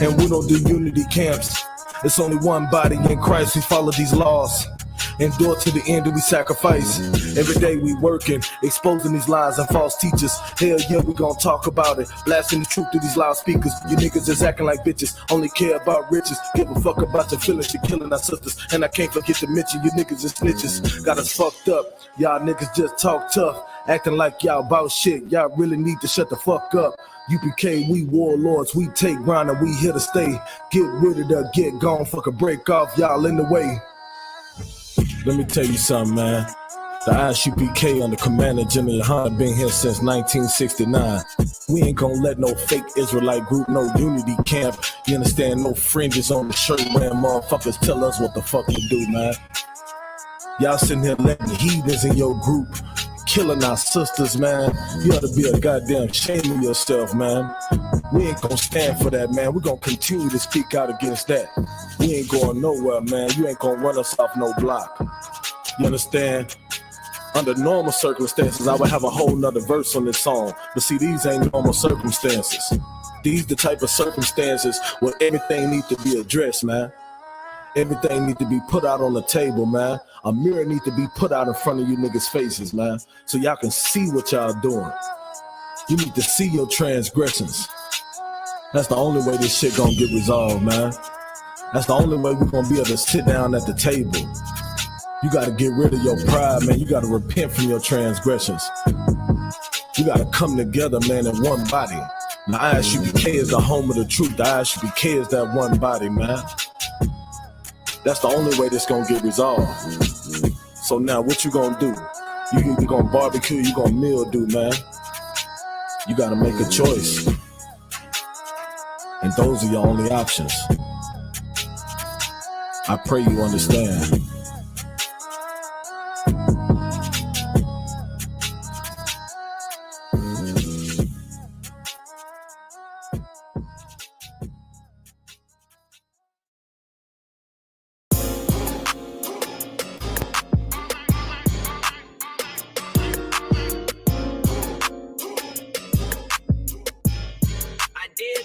And we don't do unity camps. It's only one body in Christ. We follow these laws. Endure to the end and we sacrifice. Every day we working, exposing these lies and false teachers. Hell yeah, we gon' talk about it. Blasting the truth through these loudspeakers. You niggas just acting like bitches, only care about riches. Give a fuck about your feelings, you're killing our sisters. And I can't forget to mention you niggas is snitches. Got us fucked up, y'all niggas just talk tough. Acting like y'all about shit, y'all really need to shut the fuck up. UPK, we warlords, we take ground and we here to stay. Get rid of the get gone, fuck a break off, y'all in the way. Let me tell you something, man. The I.S.U.P.K under Commander General YAHANNA been here since 1969. We ain't gonna let no fake Israelite group, no unity camp. You understand? No fringes on the shirt wearing motherfuckers tell us what the fuck to do, man. Y'all sitting here letting heathens in your group killing our sisters, man. You ought to be a goddamn shame of yourself, man. We ain't gonna stand for that, man. We're gonna continue to speak out against that. We ain't going nowhere, man. You ain't gonna run us off no block. You understand? Under normal circumstances, I would have a whole nother verse on this song. But see, these ain't normal circumstances. These the type of circumstances where everything needs to be addressed, man. Everything need to be put out on the table, man. A mirror need to be put out in front of you niggas' faces, man. So y'all can see what y'all doing. You need to see your transgressions. That's the only way this shit gonna get resolved, man. That's the only way we're gonna be able to sit down at the table. You gotta get rid of your pride, man. You gotta repent from your transgressions. You gotta come together, man, in one body. The I.S.U.P.K is the home of the truth. The I.S.U.P.K is that one body, man. That's the only way this gonna get resolved. So now what you gonna do? You either gonna barbecue, you gonna mildew, man. You gotta make a choice. And those are your only options. I pray you understand.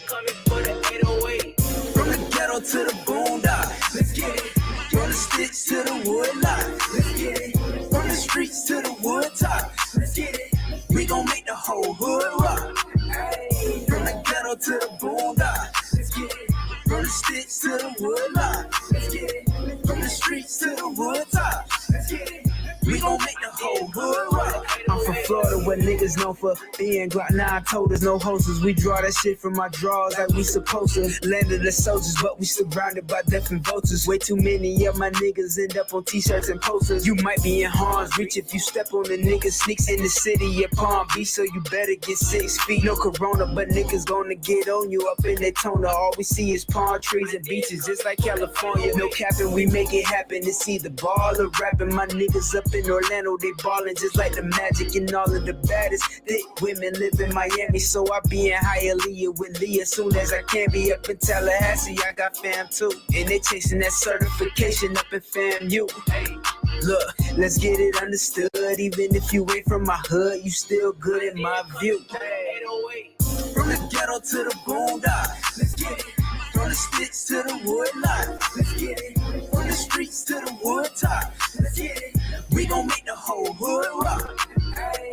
Coming for the 808. From the ghetto to the boondocks, let's get it. From the sticks to the wood lot, let's get it. From the streets to the wood top, let's get it. We gon' make the whole hood rock. Hey. From the ghetto to the boondocks, let's get it. From the sticks to the wood lot, let's get it. From the streets to the wood top, let's get it. We gon' make the whole hood rock. I'm from Florida where niggas known for being Glock 9 toters, no hosters. We draw that shit from our drawers like we supposed to. Landed the soldiers, but we surrounded by death and vultures. Way too many of my niggas end up on t-shirts and posters. You might be in harm's reach if you step on the niggas. Sneaks in the city at Palm Beach, so you better get 6 feet. No corona, but niggas gonna get on you up in Daytona. All we see is palm trees and beaches, just like California. No capping, we make it happen. It's either ball or rapping. My niggas up in Orlando, they ballin' just like the Magic and all of the baddest thick women live in Miami. So I be in Hialeah with Lee as soon as I can. Be up in Tallahassee, I got fam too, and they chasing that certification up in FAMU. Hey, look, let's get it understood. Even if you ain't from my hood, you still good in my view. Hey, from the ghetto to the boondocks, let's get it. From the sticks to the wood lot, let's get it. From the streets to the wood top, let's get it. We gon' make the whole hood rock.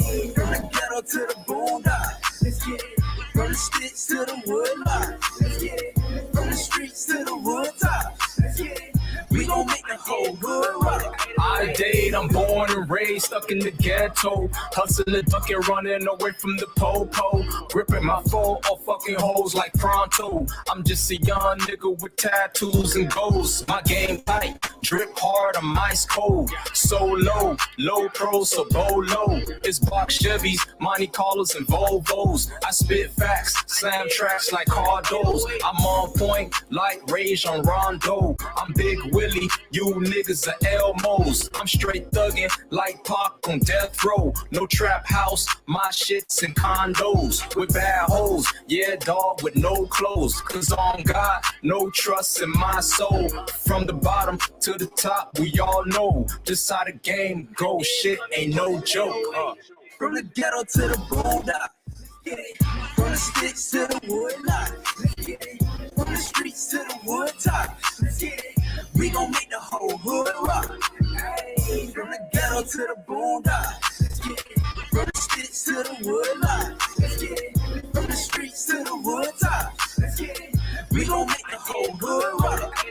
Hey, from the ghetto to the boondocks, let's get it. From the sticks to the wood lot, let's get it. From the streets to the wood top, let's get it. We gon' make the whole hood rock. I date, I'm born and raised, stuck in the ghetto. Hustling, ducking, running away from the po-po. Ripping my phone off fucking hoes like pronto. I'm just a young nigga with tattoos and goals. My game tight, drip hard, I'm ice cold. So low, low pro, so low. It's box Chevys, Monte Carlos and Volvos. I spit facts, slam tracks like hard doors. I'm on point like Rage on Rondo. I'm Big Willie, you niggas are Elmos. I'm straight thuggin' like Pac on death row. No trap house, my shit's in condos with bad hoes. Yeah, dog with no clothes. Cause on God, no trust in my soul. From the bottom to the top, we all know just how the game goes. Shit ain't no joke. From the ghetto to the boondocks, get it. From the sticks to the wood lot, get it. From the street wood top. Let's get it. We gon' make the whole hood rock. Hey, from the ghetto to the boondocks. Let's get it. From the sticks to the wood lot. Let's get it. From the streets to the wood top. Let's get it. We gon' make the whole hood rock.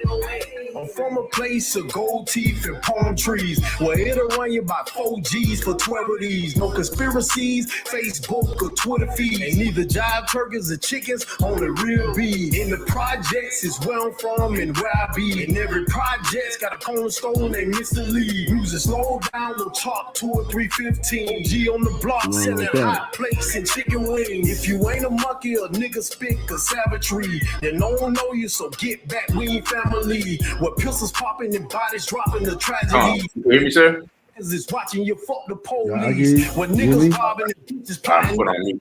I'm from a place of gold teeth and palm trees, where it'll run you by 4 G's for 12 of these. No conspiracies, Facebook or Twitter feed. Ain't neither jive turkeys or chickens, only real beef. In the projects is where I'm from and where I be. And every project's got a cornerstone named Mr. Lee. Music slow down, no chalk, 2 or 315. G on the block, selling hot plates and chicken wings. If you ain't a monkey or nigga spick or savagery, then no one know you, so get back, we ain't family. With pistols popping and bodies dropping, the tragedy. You hear me, sir? Is watching you fuck the police. When niggas robbing and bitches popping.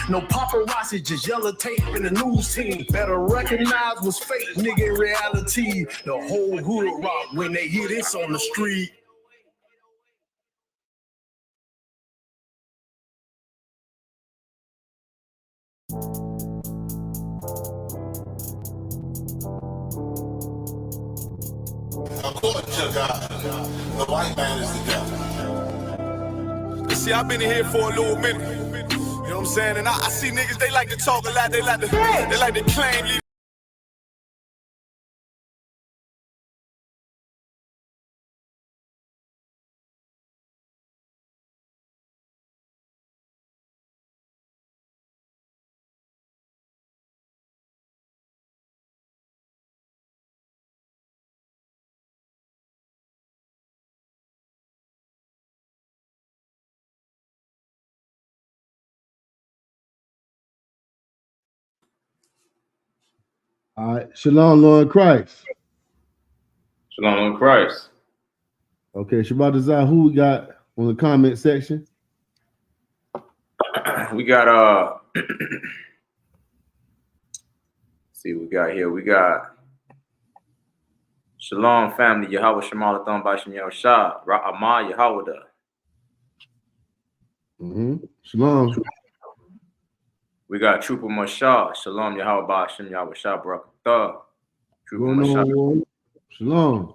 No paparazzi, just yellow tape in the news team. Better recognize what's fake, nigga, in reality. The whole hood rock when they hear this on the street. According to God, the white man is the devil. See, I've been in here for a little minute. You know what I'm saying? And I see niggas, they like to talk a lot, they like to claim. All right, Shalom, Lord Christ. Shalom, Lord Christ. Okay, Shabbat Desire, who we got on the comment section? We got see what we got here. We got Shalom family, Yahweh Shemalathon Bashim Yahushua, Ra'amah Yahweh. Shalom. We got Trooper Mashah, Shalom Yahweh Bashim Yahushua Barakatah. Trooper Mashah. Shalom.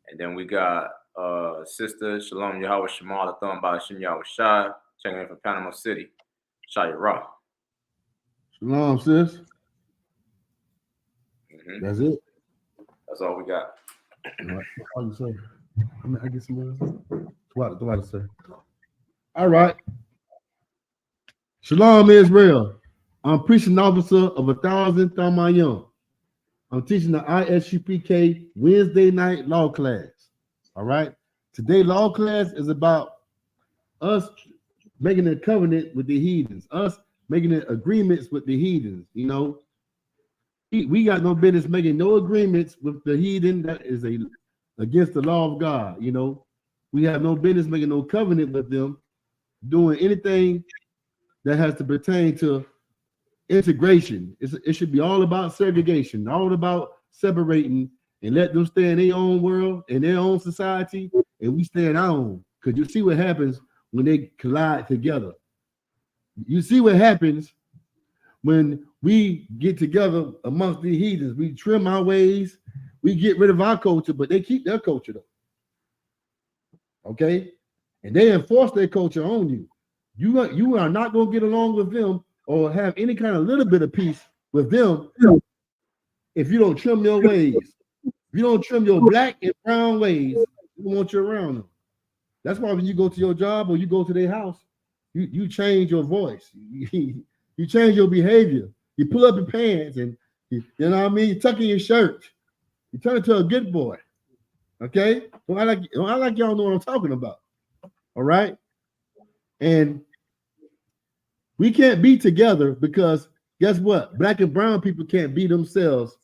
And then we got Sister Shalom Yahweh Shemalathon Bashim Yahushua, checking in from Panama City. Shaya Ra. Shalom, sis. That's it. That's all we got. All you say. I get some more. Sir. All right. Shalom, Israel. I'm preaching officer of 1,000 THAMAYAM. I'm teaching the I.S.U.P.K. Wednesday night law class. All right. Today, law class is about us making a covenant with the heathens, us making agreements with the heathens. You know, we got no business making no agreements with the heathen that is against the law of God. You know, we have no business making no covenant with them, doing anything that has to pertain to integration. It should be all about segregation, all about separating and let them stay in their own world, in their own society, and we stay in our own. Because you see what happens when they collide together. You see what happens when we get together amongst the heathens. We trim our ways, we get rid of our culture, but they keep their culture though. Okay? And they enforce their culture on you. You are not going to get along with them or have any kind of little bit of peace with them if you don't trim your ways. If you don't trim your black and brown ways, we want you around them. That's why when you go to your job or you go to their house, you change your voice. You change your behavior. You pull up your pants and you know what I mean? You tuck in your shirt. You turn into a good boy. Okay? So I like y'all know what I'm talking about. All right? And we can't be together because guess what? Black and brown people can't be themselves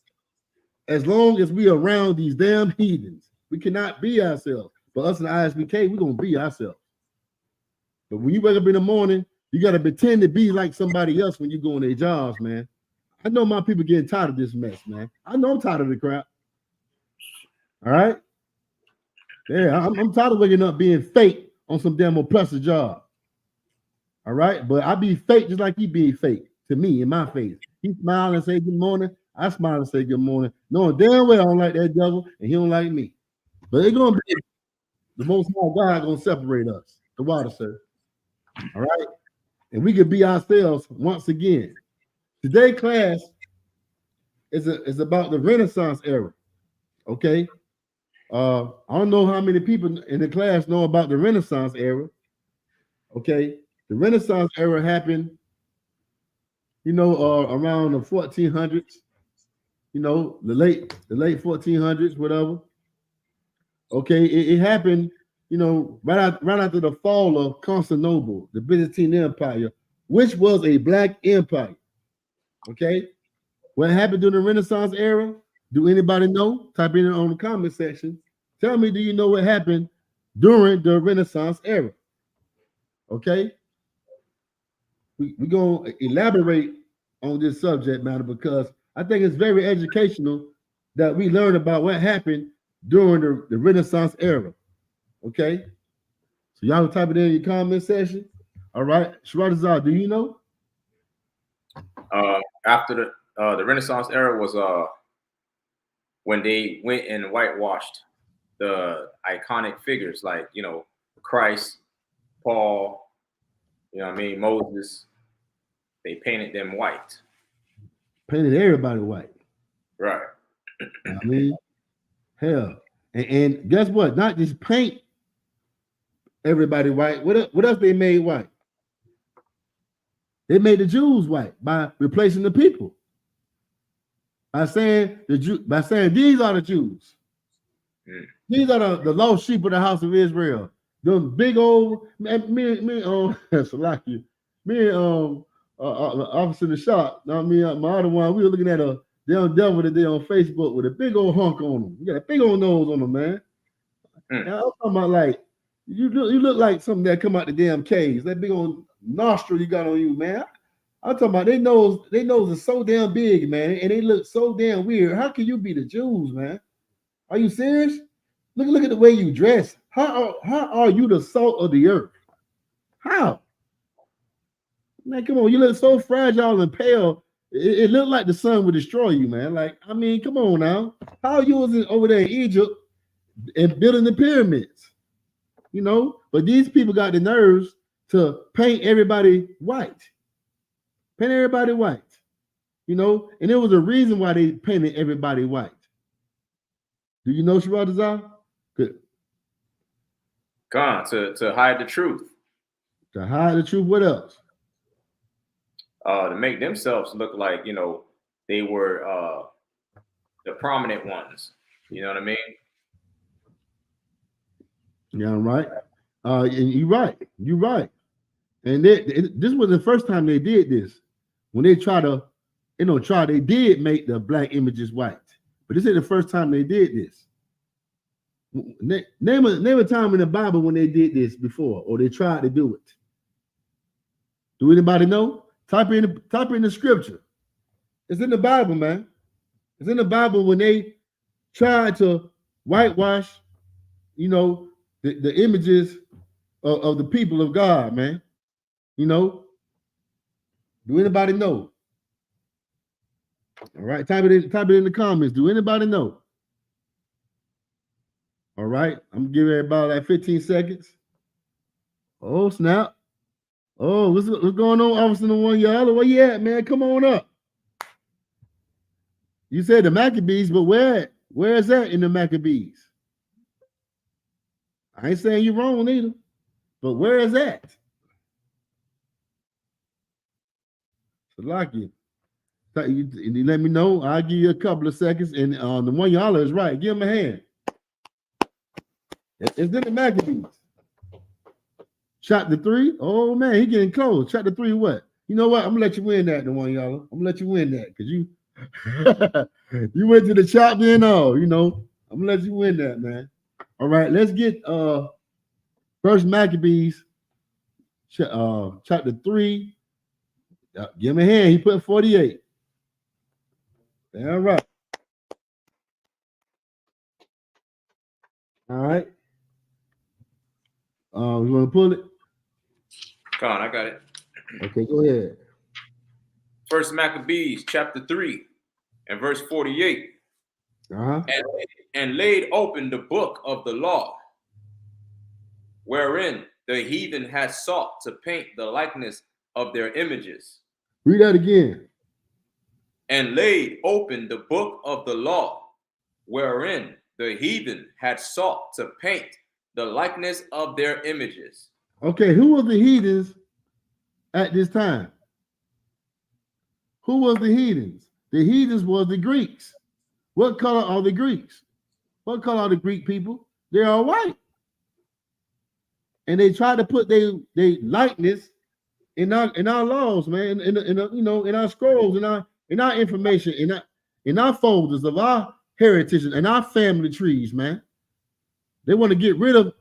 as long as we are around these damn heathens. We cannot be ourselves. But us in the I.S.U.P.K, we're going to be ourselves. But when you wake up in the morning, you got to pretend to be like somebody else when you go on their jobs, man. I know my people getting tired of this mess, man. I know I'm tired of the crap. All right? Yeah, I'm tired of waking up being fake on some damn oppressor job. All right? But I be fake just like he be fake to me in my face. He smile and say good morning. I smile and say good morning, knowing damn well I don't like that devil and he don't like me. But it's gonna be the Most High God gonna separate us. The water, sir. All right, and we can be ourselves once again. Today's class is about the Renaissance era. Okay, I don't know how many people in the class know about the Renaissance era. Okay, the Renaissance era happened, around the 1400s. The late 1400s, whatever. Okay, it happened, right after the fall of Constantinople, the Byzantine Empire, which was a black empire. Okay, what happened during the Renaissance era? Do anybody know? Type in on the comment section. Tell me, do you know what happened during the Renaissance era? Okay, we're going to elaborate on this subject matter because I think it's very educational that we learn about what happened during the Renaissance era. Okay, so y'all type it in your comment section. All right, Shradazar, do you know? After the Renaissance era was when they went and whitewashed the iconic figures like Christ, Paul, Moses. They painted them white. Painted everybody white. Right. I mean, hell. And guess what? Not just paint everybody white. What else they made white? They made the Jews white by replacing the people. By saying these are the Jews. These are the lost sheep of the house of Israel. Them big old me Salaki. Me and officer in the shop. Not me, my other one. We were looking at a damn devil today on Facebook with a big old hunk on him. You got a big old nose on him, man. Now, I'm talking about like you look like something that come out the damn caves. That big old nostril you got on you, man. I'm talking about their nose is so damn big, man, and they look so damn weird. How can you be the Jews, man? Are you serious? Look at the way you dress. How are you the salt of the earth? How? Man, come on, you look so fragile and pale. It looked like the sun would destroy you, man. Like, I mean, come on now. How you was over there in Egypt and building the pyramids? But these people got the nerves to paint everybody white. Paint everybody white. And there was a reason why they painted everybody white. Do you know, Sharadazar? Good. Gone to hide the truth. To hide the truth. What else? To make themselves look like they were the prominent ones. You know what I mean? Yeah, right. And you're right. You're right. And this was the first time they did this. When they they did make the black images white. But this is the first time they did this. Name a time in the Bible when they did this before, or they tried to do it. Do anybody know? Type in the scripture. It's in the Bible, man. It's in the Bible when they tried to whitewash, the images of the people of God, man. Do anybody know? All right, type it in the comments. Do anybody know? All right, I'm gonna give everybody like 15 seconds. Oh, snap. Oh, what's going on, Officer in the one y'all? Where you at, man? Come on up. You said the Maccabees, but where is that in the Maccabees? I ain't saying you're wrong either, but where is that? Salaki, you let me know. I'll give you a couple of seconds, and the one y'all is right. Give him a hand. It's in the Maccabees. Chapter 3. Oh man, he getting close. Chapter 3, what? You know what? I'm gonna let you win that, the one y'all. I'm gonna let you win that because you you went to the chapter and all. I'm gonna let you win that, man. All right, let's get First Maccabees, chapter 3. Give him a hand. He put 48. All right. All right. You want to pull it? Come on, I got it. Okay, go ahead. First Maccabees, chapter 3, And verse 48. Uh-huh. And laid open the book of the law, wherein the heathen had sought to paint the likeness of their images. Read that again. And laid open the book of the law, wherein the heathen had sought to paint the likeness of their images. Okay, who were the heathens at this time? Who was the heathens? The heathens was the Greeks. What color are the Greeks? What color are the Greek people? They are white. And they try to put their likeness in our laws, man, in our scrolls, in our information, in our folders of our heritage and our family trees, man. They want to get rid of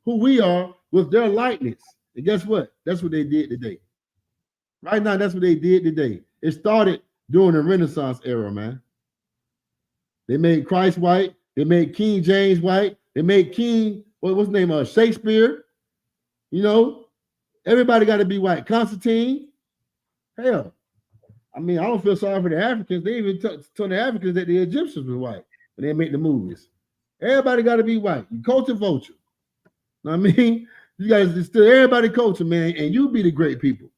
who we are with their likeness. And guess what? That's what they did today. Right now, that's what they did today. It started during the Renaissance era, man. They made Christ white. They made King James white. They made King, what's his name? Shakespeare. You know, everybody got to be white. Constantine. Hell, I mean, I don't feel sorry for the Africans. They even told the Africans that the Egyptians were white when they make the movies. Everybody got to be white. You culture vulture. Know what I mean? You guys still everybody culture, man, and you be the great people.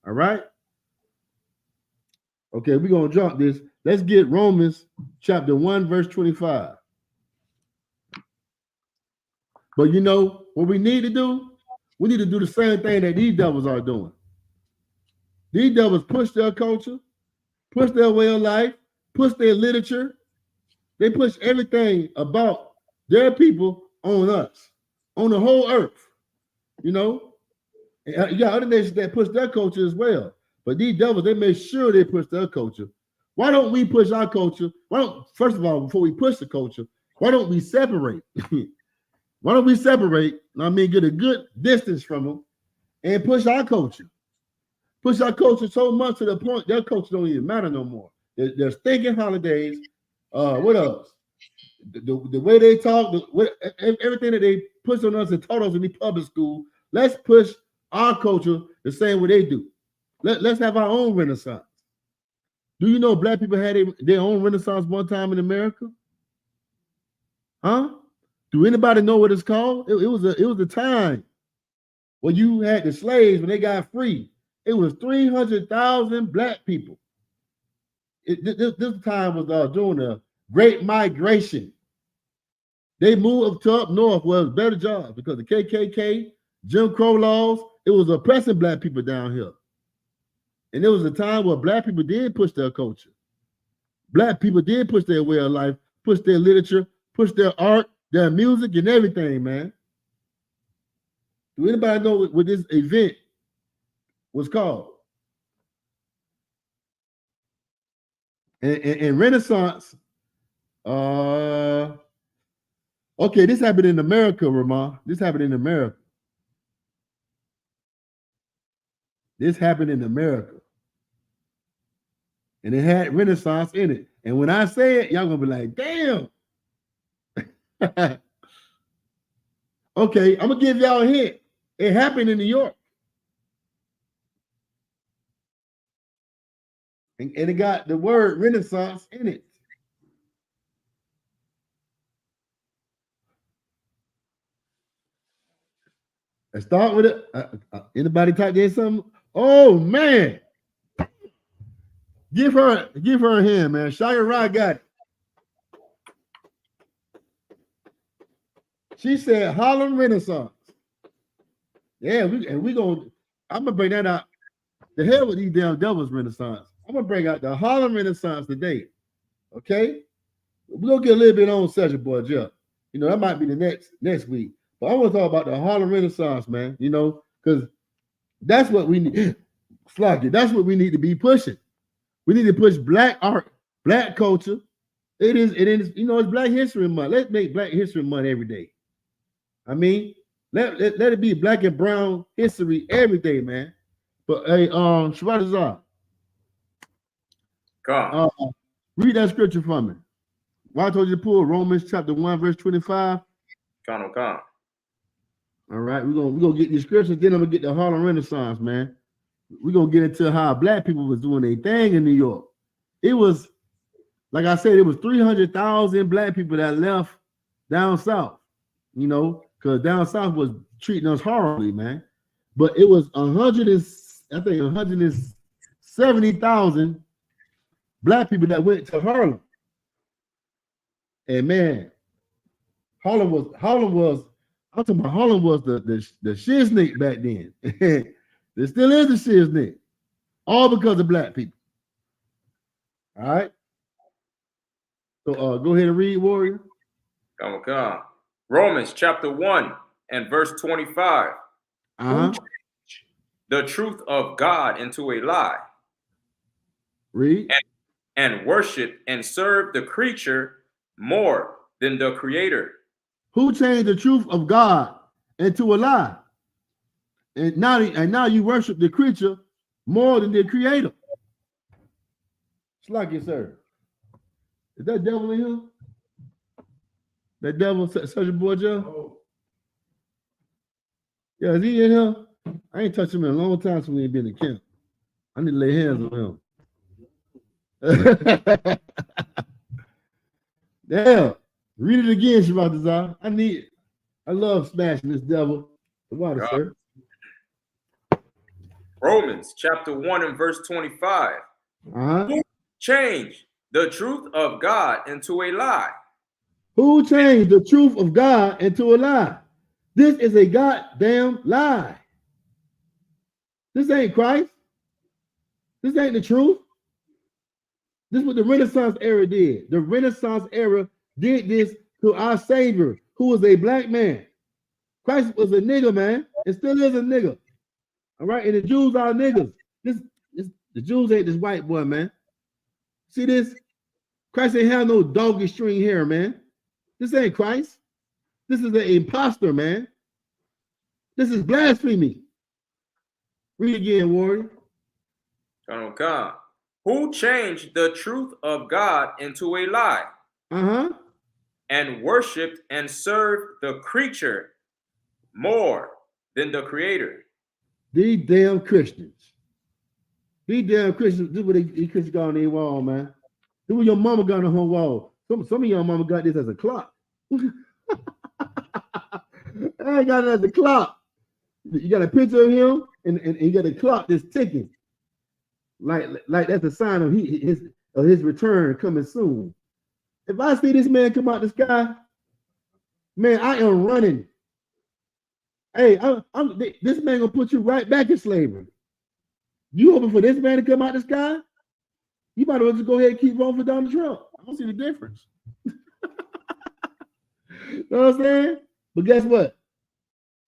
All right. Okay, we're gonna jump this. Let's get Romans chapter 1, verse 25. But you know what we need to do? We need to do the same thing that these devils are doing. These devils push their culture, push their way of life, push their literature. They push everything about their people on us, on the whole earth. You know, you got other nations that push their culture as well. But these devils, they make sure they push their culture. Why don't we push our culture? First of all, before we push the culture, why don't we separate? Why don't we separate? I mean, get a good distance from them and push our culture. Push our culture so much to the point their culture don't even matter no more. They're stinking holidays. What else? The way they talk, everything that they push on us and taught us in the public school. Let's push our culture the same way they do. Let's have our own Renaissance. Do you know black people had their own Renaissance one time in America? Huh? Do anybody know what it's called? It was a time when you had the slaves when they got free. It was 300,000 black people. This time was during the Great Migration. They moved up north where it was better jobs because the KKK, Jim Crow laws, it was oppressing black people down here. And there was a time where black people did push their culture. Black people did push their way of life, push their literature, push their art, their music, and everything, man. Do anybody know what this event was called? And Renaissance, okay, this happened in America, Ramon. This happened in America. This happened in America. And it had Renaissance in it. And when I say it, y'all gonna be like, damn. Okay, I'm gonna give y'all a hint. It happened in New York. And it got the word Renaissance in it. Let's start with it. Anybody type in something? Oh man. Give her a hand, man. Shia Rod got it. She said Harlem Renaissance. Yeah, I'm gonna bring that out. The hell with these damn devils Renaissance. I'm gonna bring out the Harlem Renaissance today. Okay? We're gonna get a little bit on Cesare Borgia. You know, that might be the next week. But I want to talk about the Harlem Renaissance, man. You know, because that's what we need. Slocky, that's what we need to be pushing. We need to push black art, black culture. It is, you know, it's Black History Month. Let's make Black History Month every day. I mean, let it be black and brown history every day, man. But hey, Shwadazar, read that scripture for me. Why I told you to pull Romans chapter 1, verse 25. Come. All right, we're gonna get these scriptures, then I'm gonna get the Harlem Renaissance, man. We're gonna get into how black people was doing their thing in New York. It was like I said, it was 300,000 black people that left down south, you know, because down south was treating us horribly, man. But it was 170,000 black people that went to Harlem. And man, Harlem was I'm talking about Harlem was the shiznick back then. There still is the shiznick. All because of black people. All right. So go ahead and read, Warrior. Come on. Romans chapter 1 and verse 25. Who changed the truth of God into a lie? Read. And worship and serve the creature more than the creator. Who changed the truth of God into a lie? And now you worship the creature more than the creator. It's like it, sir. Is that devil in here? That devil, Cesare Borgia? Oh. Yeah, is he in here? I ain't touched him in a long time since we ain't been in camp. I need to lay hands on him. Damn. Read it again, Shabbat. I love smashing this devil. The water, sir. Romans chapter 1 and verse 25. Who changed the truth of God into a lie? Who changed the truth of God into a lie? This is a goddamn lie. This ain't Christ. This ain't the truth. This is what the Renaissance era did. The Renaissance era did this to our Savior, who was a black man. Christ was a nigger, man. It still is a nigger. All right, and the Jews are niggas. The Jews ain't this white boy, man. See this? Christ ain't have no doggy string hair, man. This ain't Christ. This is an imposter, man. This is blasphemy. Read again, Warrior. Come. Who changed the truth of God into a lie? And worshipped and served the creature more than the creator. These damn Christians. These damn Christians, this is what these Christians got on their wall, man. This is what your mama got on her wall. Some of your mama got this as a clock. I ain't got it as a clock. You got a picture of him and you got a clock that's ticking. Like that's a sign of his return coming soon. If I see this man come out the sky, man, I am running. Hey, this man gonna put you right back in slavery. You hoping for this man to come out the sky? You might as well just go ahead and keep voting for Donald Trump. I don't see the difference. You know what I'm saying? But guess what?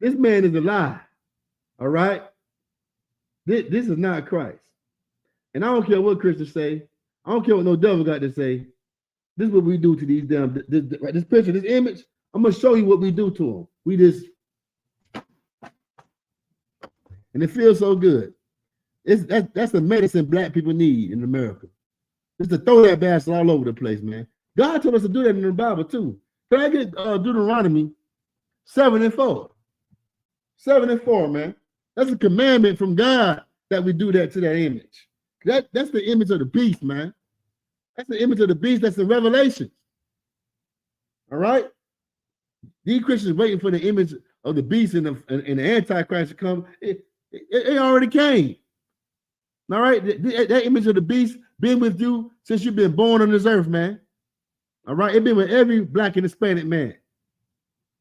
This man is a lie. All right? This is not Christ. And I don't care what Christians say. I don't care what no devil got to say. This is what we do to these damn, this picture, this image. I'm going to show you what we do to them. We just, and it feels so good. That's the medicine black people need in America. Just to throw that bastard all over the place, man. God told us to do that in the Bible too. Can I get Deuteronomy 7 and 4? 7 and 4, man. That's a commandment from God that we do that to that image. That's the image of the beast, man. That's the image of the beast. That's the Revelation. All right? These Christians waiting for the image of the beast and the Antichrist to come. It already came. All right? That image of the beast been with you since you've been born on this earth, man. All right? It been with every black and Hispanic man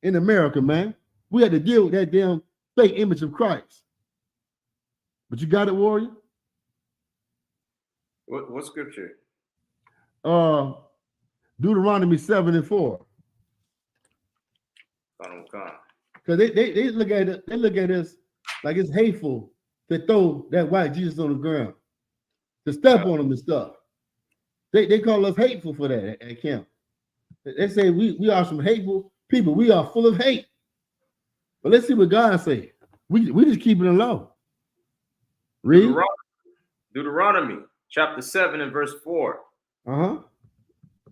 in America, man. We had to deal with that damn fake image of Christ. But you got it, Warrior? What scripture? Deuteronomy 7 and 4. Because they look at it, they look at us like it's hateful to throw that white Jesus on the ground, to step on him and stuff. They call us hateful for that at camp. They say we are some hateful people. We are full of hate. But let's see what God says. We just keeping it low. Read. Deuteronomy chapter 7 and verse 4.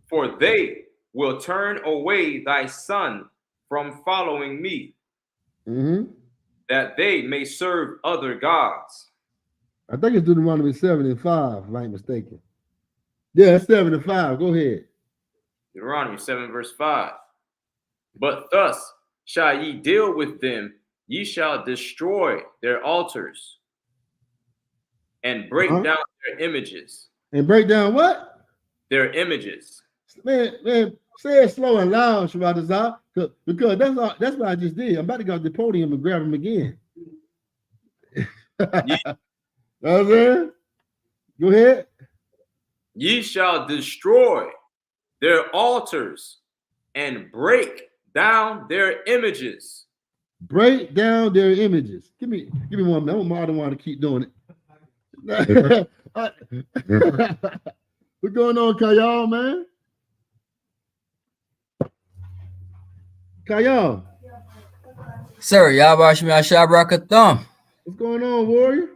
For they will turn away thy son from following me, that they may serve other gods. I think it's Deuteronomy 7 and 5, if I ain't mistaken. Yeah, 7 and 5. Go ahead. Deuteronomy 7 verse 5. But thus shall ye deal with them, ye shall destroy their altars and break down their images. And break down what? Their images. Man, say it slow and loud, Shabbat, because that's what I just did. I'm about to go to the podium and grab him again. You know what I'm saying? Go ahead. Ye shall destroy their altars and break down their images. Break down their images. Give me 1 minute. I don't want to keep doing it. What's going on, Kayal, man? Kayal. Sir, Yabash Brakatham. What's going on, warrior?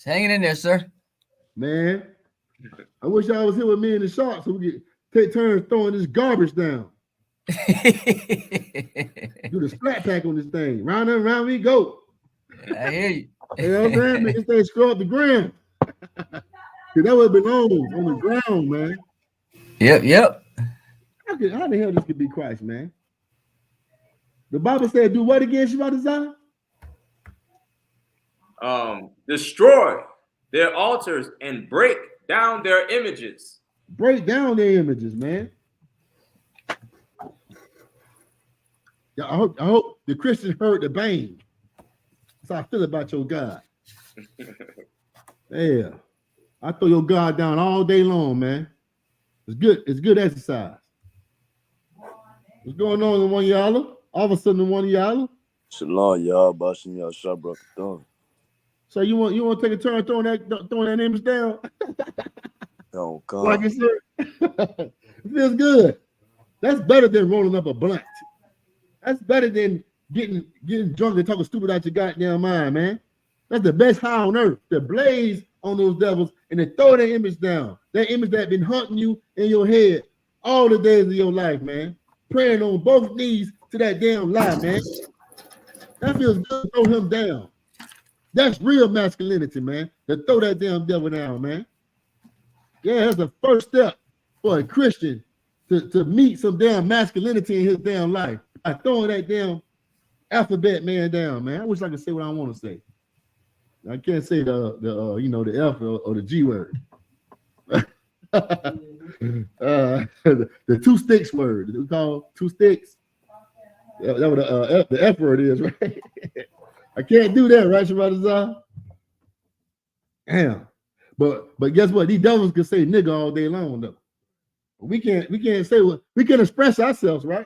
Hanging in there, sir. Man, I wish I was here with me in the shop so we could take turns throwing this garbage down. Do the splat pack on this thing. Round and round we go. I hear you. You know what I'm saying? Make this thing scrub up the ground. That would belong on the ground, man. Yep. How the hell this could be Christ, man? The Bible said, do what again, Shabbat? Destroy their altars and break down their images. Break down their images, man. Yeah, I hope the Christians heard the bang. That's how I feel about your God. Yeah. I throw your God down all day long, man. It's good exercise. What's going on in one y'all? All of a sudden in one y'all? Shalom, y'all. Bashim y'all Shabbat. So you want to take a turn throwing that image down? Oh, God. Like I said, it feels good. That's better than rolling up a blunt. That's better than getting drunk and talking stupid out your goddamn mind, man. That's the best high on earth. To blaze on those devils and to throw that image down. That image that been haunting you in your head all the days of your life, man. Praying on both knees to that damn lie, man. That feels good to throw him down. That's real masculinity, man. To throw that damn devil down, man. Yeah, that's the first step for a Christian to meet some damn masculinity in his damn life. By throwing that damn alphabet man down, man. I wish I could say what I want to say. I can't say the F or the G word. The two sticks word. We call two sticks. That what the F word is, right? I can't do that, right, Shabbat? Damn. But guess what? These devils can say nigga all day long, though. We can't say what we can express ourselves, right?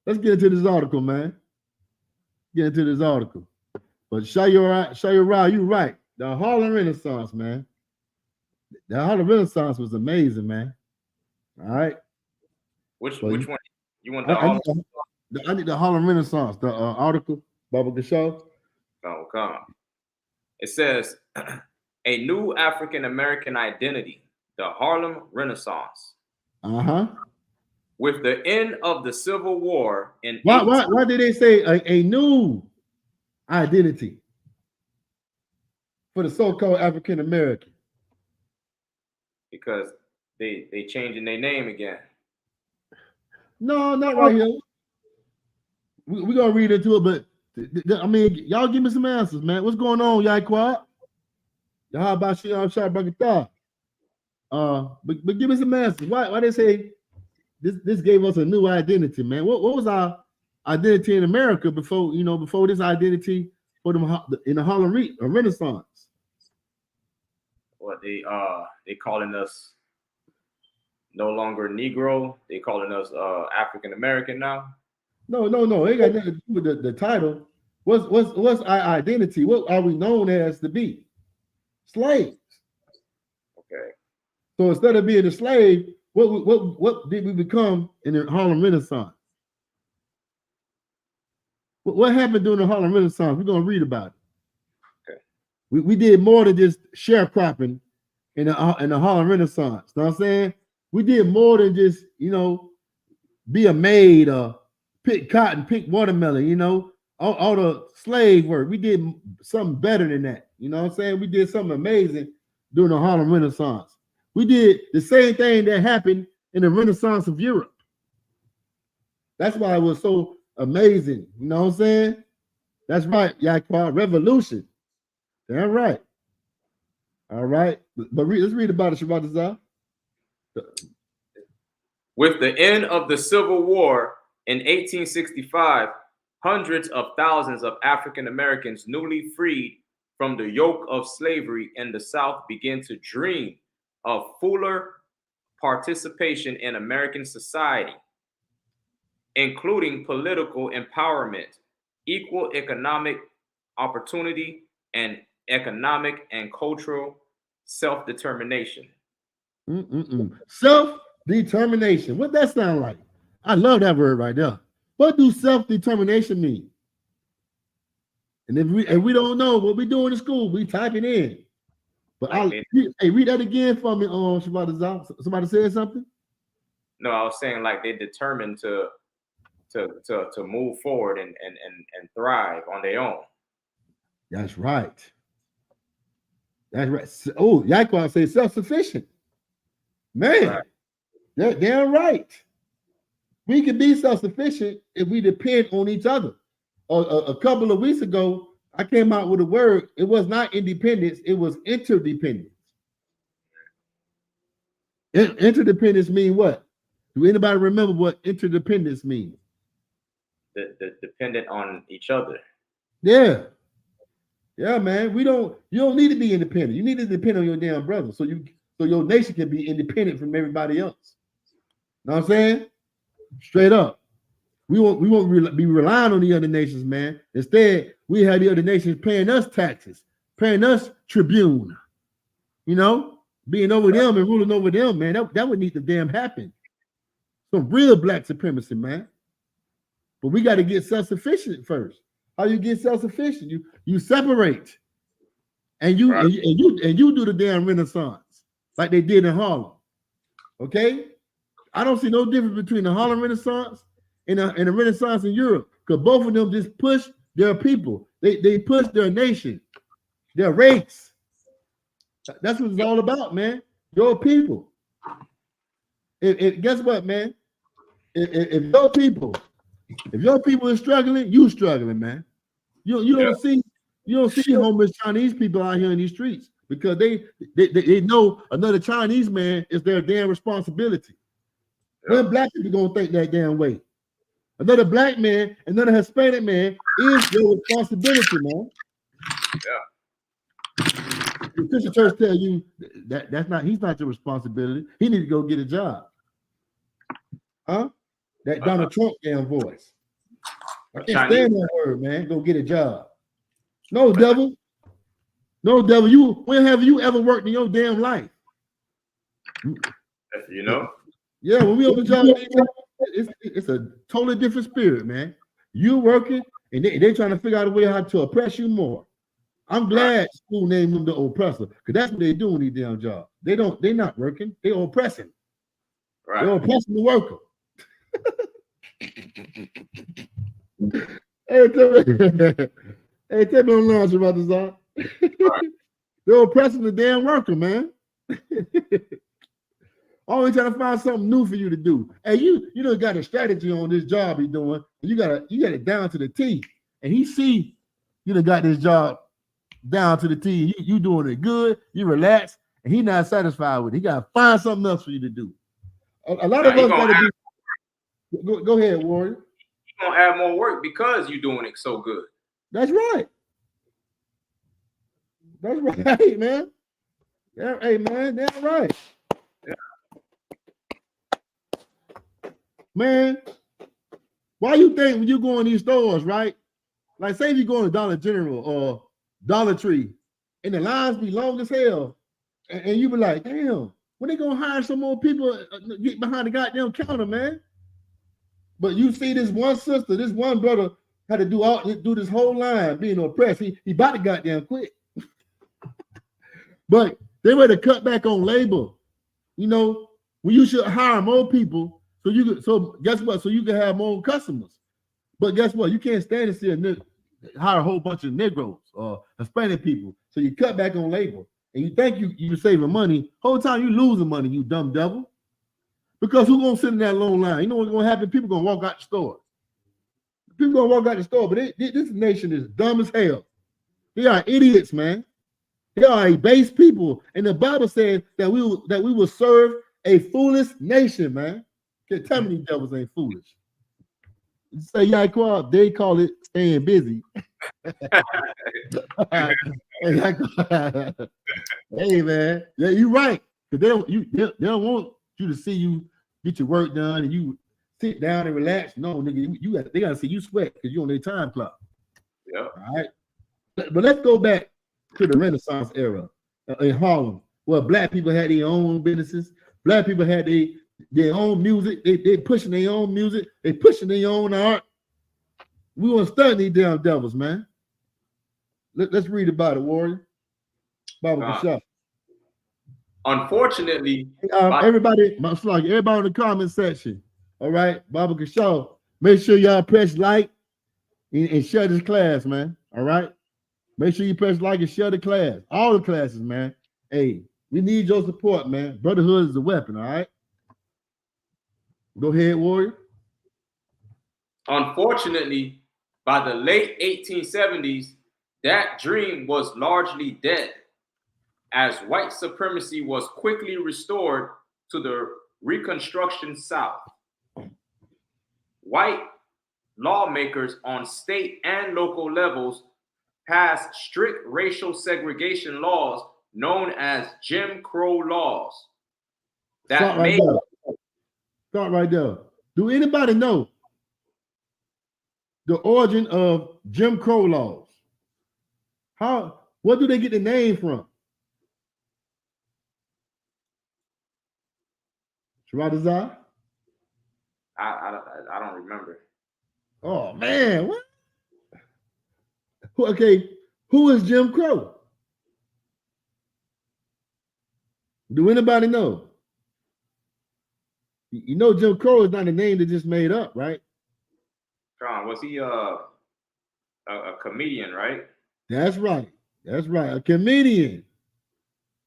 Let's get into this article, man. Get into this article. But Shayura, you're right. The Harlem Renaissance, man. The Harlem Renaissance was amazing, man. All right. Which one? You want the I need the Harlem Renaissance, the article, Baba Gashaw. Oh, come. It says a new African American identity, the Harlem Renaissance. With the end of the Civil War in why did they say a new identity for the so-called African American? Because they changing their name again. No, not right here. We're gonna read into it, but I mean, y'all give me some answers, man. What's going on, Yahquad? Y'all about y'all shot Bakata? But give me some answers. Why they say this gave us a new identity, man? What was our identity in America before this identity for them in the Harlem Renaissance? What they calling us no longer Negro? They calling us African American now? No. It ain't got nothing to do with the title. What's our identity? What are we known as to be? Slaves. Okay. So instead of being a slave, what did we become in the Harlem Renaissance? What happened during the Harlem Renaissance? We're gonna read about it. Okay. We did more than just sharecropping in the Harlem Renaissance. You know what I'm saying? We did more than just, be a maid or pick cotton, pick watermelon, all the slave work. We did something better than that. You know what I'm saying? We did something amazing during the Harlem Renaissance. We did the same thing that happened in the Renaissance of Europe. That's why it was so amazing. You know what I'm saying? That's right, Yakwa, revolution. That's right. All right. But let's read about it, Shabbat. With the end of the Civil War in 1865, hundreds of thousands of African Americans newly freed from the yoke of slavery in the South began to dream of fuller participation in American society, including political empowerment, equal economic opportunity, and economic and cultural self-determination. Self-determination. What that sound like? I love that word right there. What do self-determination mean? And if we don't know what we doing in school, we type it in. But hey, read that again for me, Shabbat. Somebody said something? No, I was saying like they're determined to move forward and thrive on their own. That's right. That's right. Oh, Yakwa say self-sufficient. Man, right. They're damn right. We can be self-sufficient if we depend on each other. A couple of weeks ago, I came out with a word. It was not independence, it was interdependence. Interdependence means what? Do anybody remember what interdependence means? The dependent on each other. Yeah. Yeah, man. You don't need to be independent. You need to depend on your damn brother so your nation can be independent from everybody else. Know what I'm saying? Straight up. We won't be relying on the other nations, man. Instead, we have the other nations paying us taxes, paying us tribune. You know, being over them and ruling over them, man. That would need to damn happen. Some real black supremacy, man. But we got to get self-sufficient first. How you get self-sufficient? You separate, and you do the damn Renaissance like they did in Harlem. Okay, I don't see no difference between the Harlem Renaissance and the Renaissance in Europe, because both of them just push their people. They push their nation, their race. That's what it's all about, man. Your people. Guess what, man? If your people is struggling, you struggling, man. You don't see homeless Chinese people out here in these streets because they know another Chinese man is their damn responsibility. When black people gonna think that damn way? Another black man, another Hispanic man is your responsibility, man. Yeah. The Christian church tell you he's not your responsibility. He need to go get a job. Huh? That Donald Trump damn voice. I can't stand that word, man. Go get a job. No, devil. No, devil. When have you ever worked in your damn life? You know? Yeah, when we on the job, it's a totally different spirit, man. You working, and they trying to figure out a way how to oppress you more. I'm glad school named them the oppressor, because that's what they do in these damn jobs. They're not working, they're oppressing. Right. They're oppressing the worker. Hey, tell me on lunch about this, right. They're oppressing the damn worker, man. Always trying to find something new for you to do. Hey, you done got a strategy on this job you're doing. You got it down to the T. And he see you done got this job down to the T. You doing it good, you relax, and he not satisfied with it. He gotta find something else for you to do. A lot of us gotta do. Go ahead, Warrior. You're gonna have more work because you're doing it so good. That's right. That's right, man. Yeah, hey, man, that's right. Yeah. Man, why you think when you go in these stores, right? Like, say if you go to Dollar General or Dollar Tree, and the lines be long as hell, and you be like, damn, when they gonna hire some more people get behind the goddamn counter, man? But you see this one sister, this one brother had to do this whole line being oppressed. He about to goddamn quit. But they were to cut back on labor. You know, when you should hire more people, so guess what? So you can have more customers. But guess what? You can't stand and see hire a whole bunch of Negroes or Hispanic people. So you cut back on labor. And you think you're saving money. Whole time you losing money, you dumb devil. Because who's gonna sit in that long line? You know what's gonna happen? People gonna walk out the store. People gonna walk out the store, but this nation is dumb as hell. They are idiots, man. They are a base people. And the Bible says that we will serve a foolish nation, man. Okay, tell me these devils ain't foolish. You say Yaquab, they call it staying busy. Hey man, yeah, you're right. Because they don't want you to see you get your work done and you sit down and relax. No, nigga, they gotta see you sweat because you're on their time clock. Yeah. All right. But let's go back to the Renaissance era in Harlem, where black people had their own businesses. Black people had their own music. They pushing their own music. They pushing their own art. We want to study these damn devils, man. Let's read about it, Warrior. Baba Kashaw. Unfortunately, everybody in the comment section, all right, Baba Kashaw, make sure y'all press like and share this class, man. All right, make sure you press like and share the class, all the classes, man. Hey, we need your support, man. Brotherhood is a weapon, all right. Go ahead, Warrior. Unfortunately, by the late 1870s, that dream was largely dead, as white supremacy was quickly restored to the Reconstruction South. White lawmakers on state and local levels passed strict racial segregation laws known as Jim Crow laws. Start right there. Do anybody know the origin of Jim Crow laws? What do they get the name from? Sharadazar? I don't remember. Oh man, what? Okay, who is Jim Crow? Do anybody know? You know Jim Crow is not a name they just made up, right? John, was he a comedian, right? That's right. That's right. A comedian.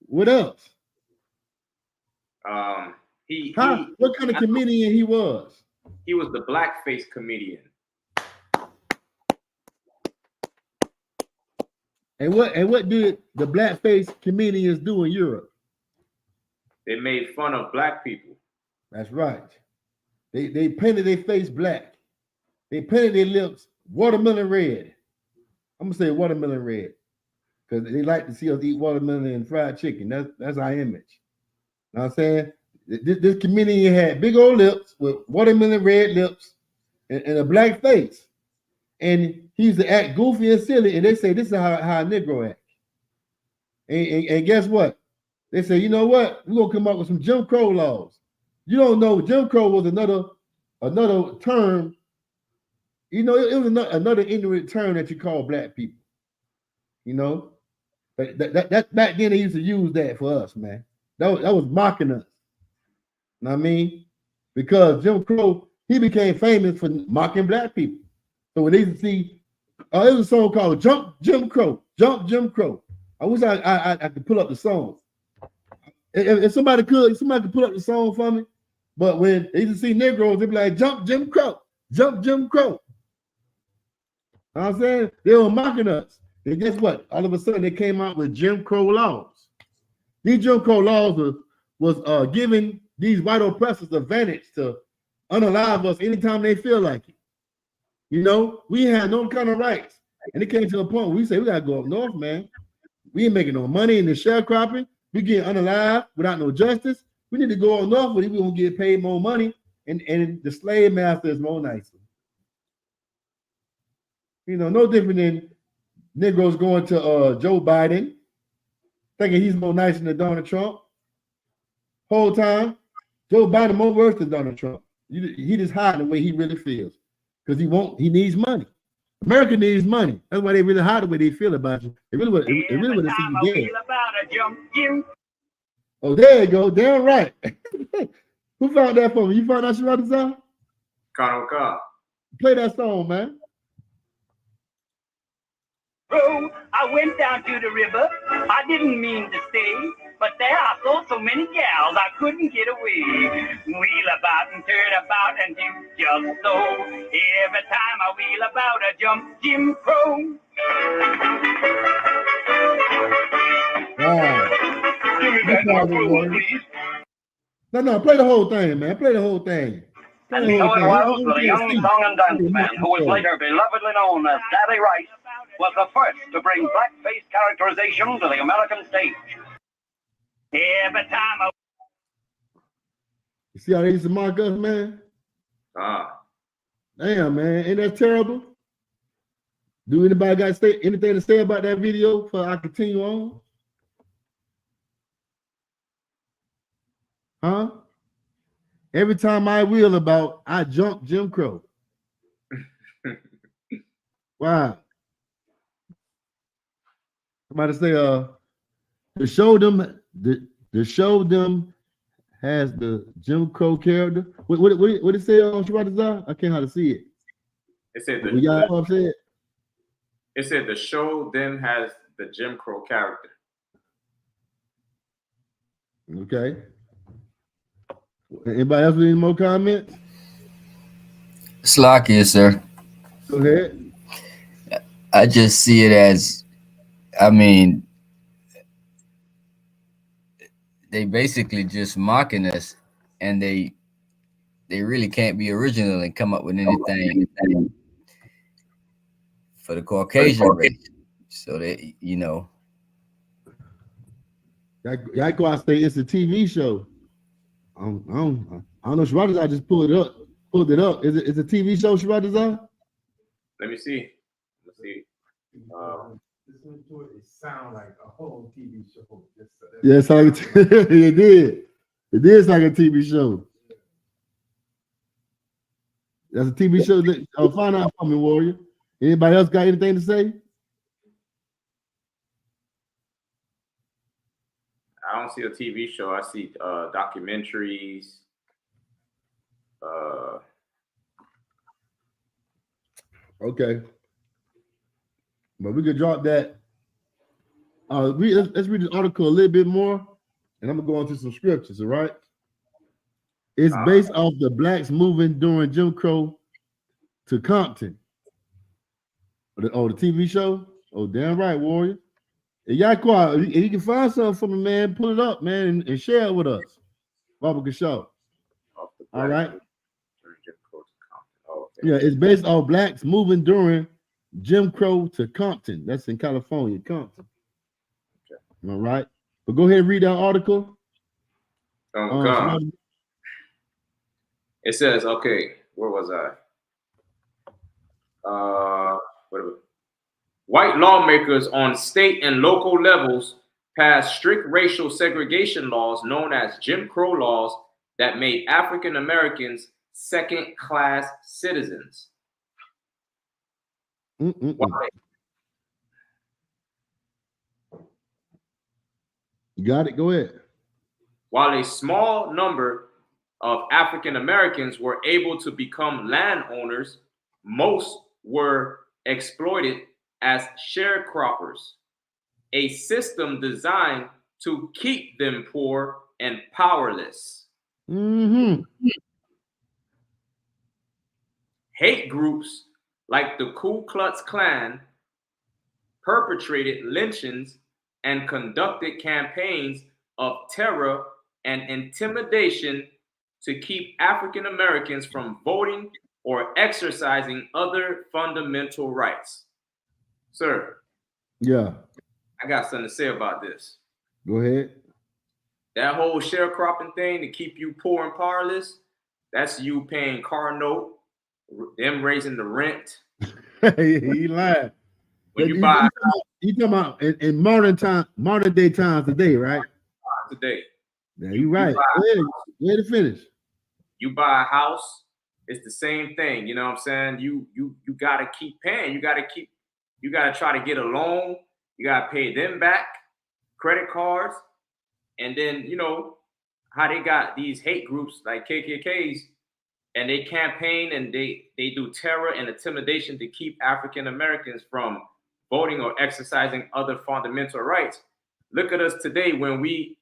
What else? What kind of comedian he was? He was the blackface comedian. And what did the blackface comedians do in Europe? They made fun of black people. That's right. They painted their face black. They painted their lips watermelon red. I'm gonna say watermelon red because they like to see us eat watermelon and fried chicken. That's our image. You know what I'm saying? This comedian had big old lips with watermelon red lips and a black face. And he used to act goofy and silly. And they say this is how a Negro act. And guess what? They say, you know what? We're gonna come up with some Jim Crow laws. You don't know Jim Crow was another term. You know, it was another ignorant term that you call black people. You know, that back then they used to use that for us, man. That was mocking us. You know what I mean? Because Jim Crow, he became famous for mocking black people. So when they used to see, there was a song called "Jump Jim Crow," "Jump Jim Crow." I wish I could pull up the song. If somebody could pull up the song for me. But when they used to see Negroes, they'd be like, "Jump Jim Crow, jump Jim Crow." You know what I'm saying? They were mocking us. And guess what? All of a sudden, they came out with Jim Crow laws. These Jim Crow laws was giving these white oppressors advantage to unalive us anytime they feel like it. You know, we had no kind of rights. And it came to a point where we say, we got to go up north, man. We ain't making no money in the sharecropping. We get unalive without no justice. We need to go up north where we gonna get paid more money and the slave master is more nicer. You know, no different than Negroes going to Joe Biden, thinking he's more nicer than Donald Trump. Whole time, Joe Biden more worse than Donald Trump. He just hiding the way he really feels because he needs money. America needs money. That's why they really hide the way they feel about you. They really want to see you dead. Oh, there you go. Damn right. Who found that for me? You found that Sharadazar? Kano. Play that song, man. I went down to the river. I didn't mean to stay, but there I saw so many gals I couldn't get away. Wheel about and turn about and do just so. Every time I wheel about, I jump Jim Crow. Wow. Give me back my food, please. No, play the whole thing, man. Play the whole thing. And so it was that a young song and dance man, who was later belovedly known as Daddy Rice, was the first to bring blackface characterization to the American stage. Every time I... You see how they used to mock us, man? Damn, man. Ain't that terrible? Do anybody got anything to say about that video before I continue on? Huh? Every time I wheel about, I jump Jim Crow. Wow. Somebody say, the show them has the Jim Crow character. What it say on Shibata? I can't how to see it. It said it said the show them has the Jim Crow character. Okay. Anybody else with any more comments? Slocky, sir. Go ahead. I just see it as, I mean, they basically just mocking us, and they really can't be original and come up with anything for the Caucasian race. So they, you know. That go out say it's a TV show. I don't know. Shibata, I just pulled it up. Is it a TV show, Shibata? Let me see. Let's see. It sound like a whole TV show. Yes, it did. It did sound like a TV show. That's a TV show. Find out for me, Warrior. Anybody else got anything to say? I don't see a TV show. I see documentaries. Okay. But we could drop that. Let's read this article a little bit more, and I'm gonna go into some scriptures. All right. It's based off the blacks moving during Jim Crow to Compton. The TV show. Oh, damn right, Warrior. If you can find something for me, man, pull it up, man, and share it with us. Barbara Show. All right. Yeah, it's based on blacks moving during Jim Crow to Compton. That's in California, Compton. Okay. All right. But go ahead and read that article. It says, okay, where was I? White lawmakers on state and local levels passed strict racial segregation laws known as Jim Crow laws that made African Americans second-class citizens. You got it. Go ahead. While a small number of African Americans were able to become landowners, most were exploited as sharecroppers, a system designed to keep them poor and powerless. Hate groups like the Ku Klux Klan perpetrated lynchings and conducted campaigns of terror and intimidation to keep African Americans from voting or exercising other fundamental rights. Sir. Yeah. I got something to say about this. Go ahead. That whole sharecropping thing to keep you poor and powerless, that's you paying car note, them raising the rent. He lied. When you buy, you talking about in modern day times today, right? Today. Yeah, you're right. Go ahead to finish. You buy a house, it's the same thing. You know what I'm saying? You gotta keep paying. You gotta try to get a loan. You gotta pay them back, credit cards, and then you know how they got these hate groups like KKKs, and they campaign and they do terror and intimidation to keep African Americans from voting or exercising other fundamental rights. Look at us today when we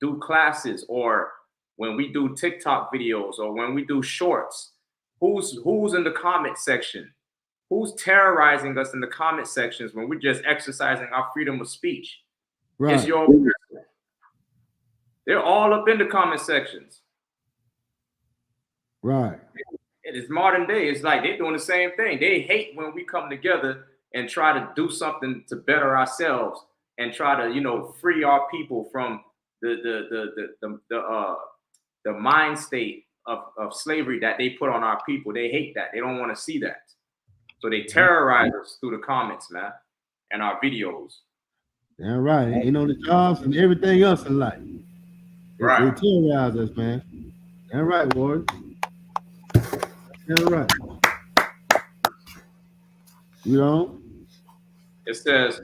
do classes, or when we do TikTok videos, or when we do shorts. Who's in the comment section? Who's terrorizing us in the comment sections when we're just exercising our freedom of speech? Right. It's your oppressor. They're all up in the comment sections. Right. It is modern day. It's like they're doing the same thing. They hate when we come together and try to do something to better ourselves and try to, you know, free our people from the mind state of slavery that they put on our people. They hate that. They don't want to see that. So they terrorize us through the comments, man, and our videos. Yeah, right. You know, the jobs and everything else in life. Right. They terrorize us, man. Yeah, right, Ward. Yeah, right. You know? It says,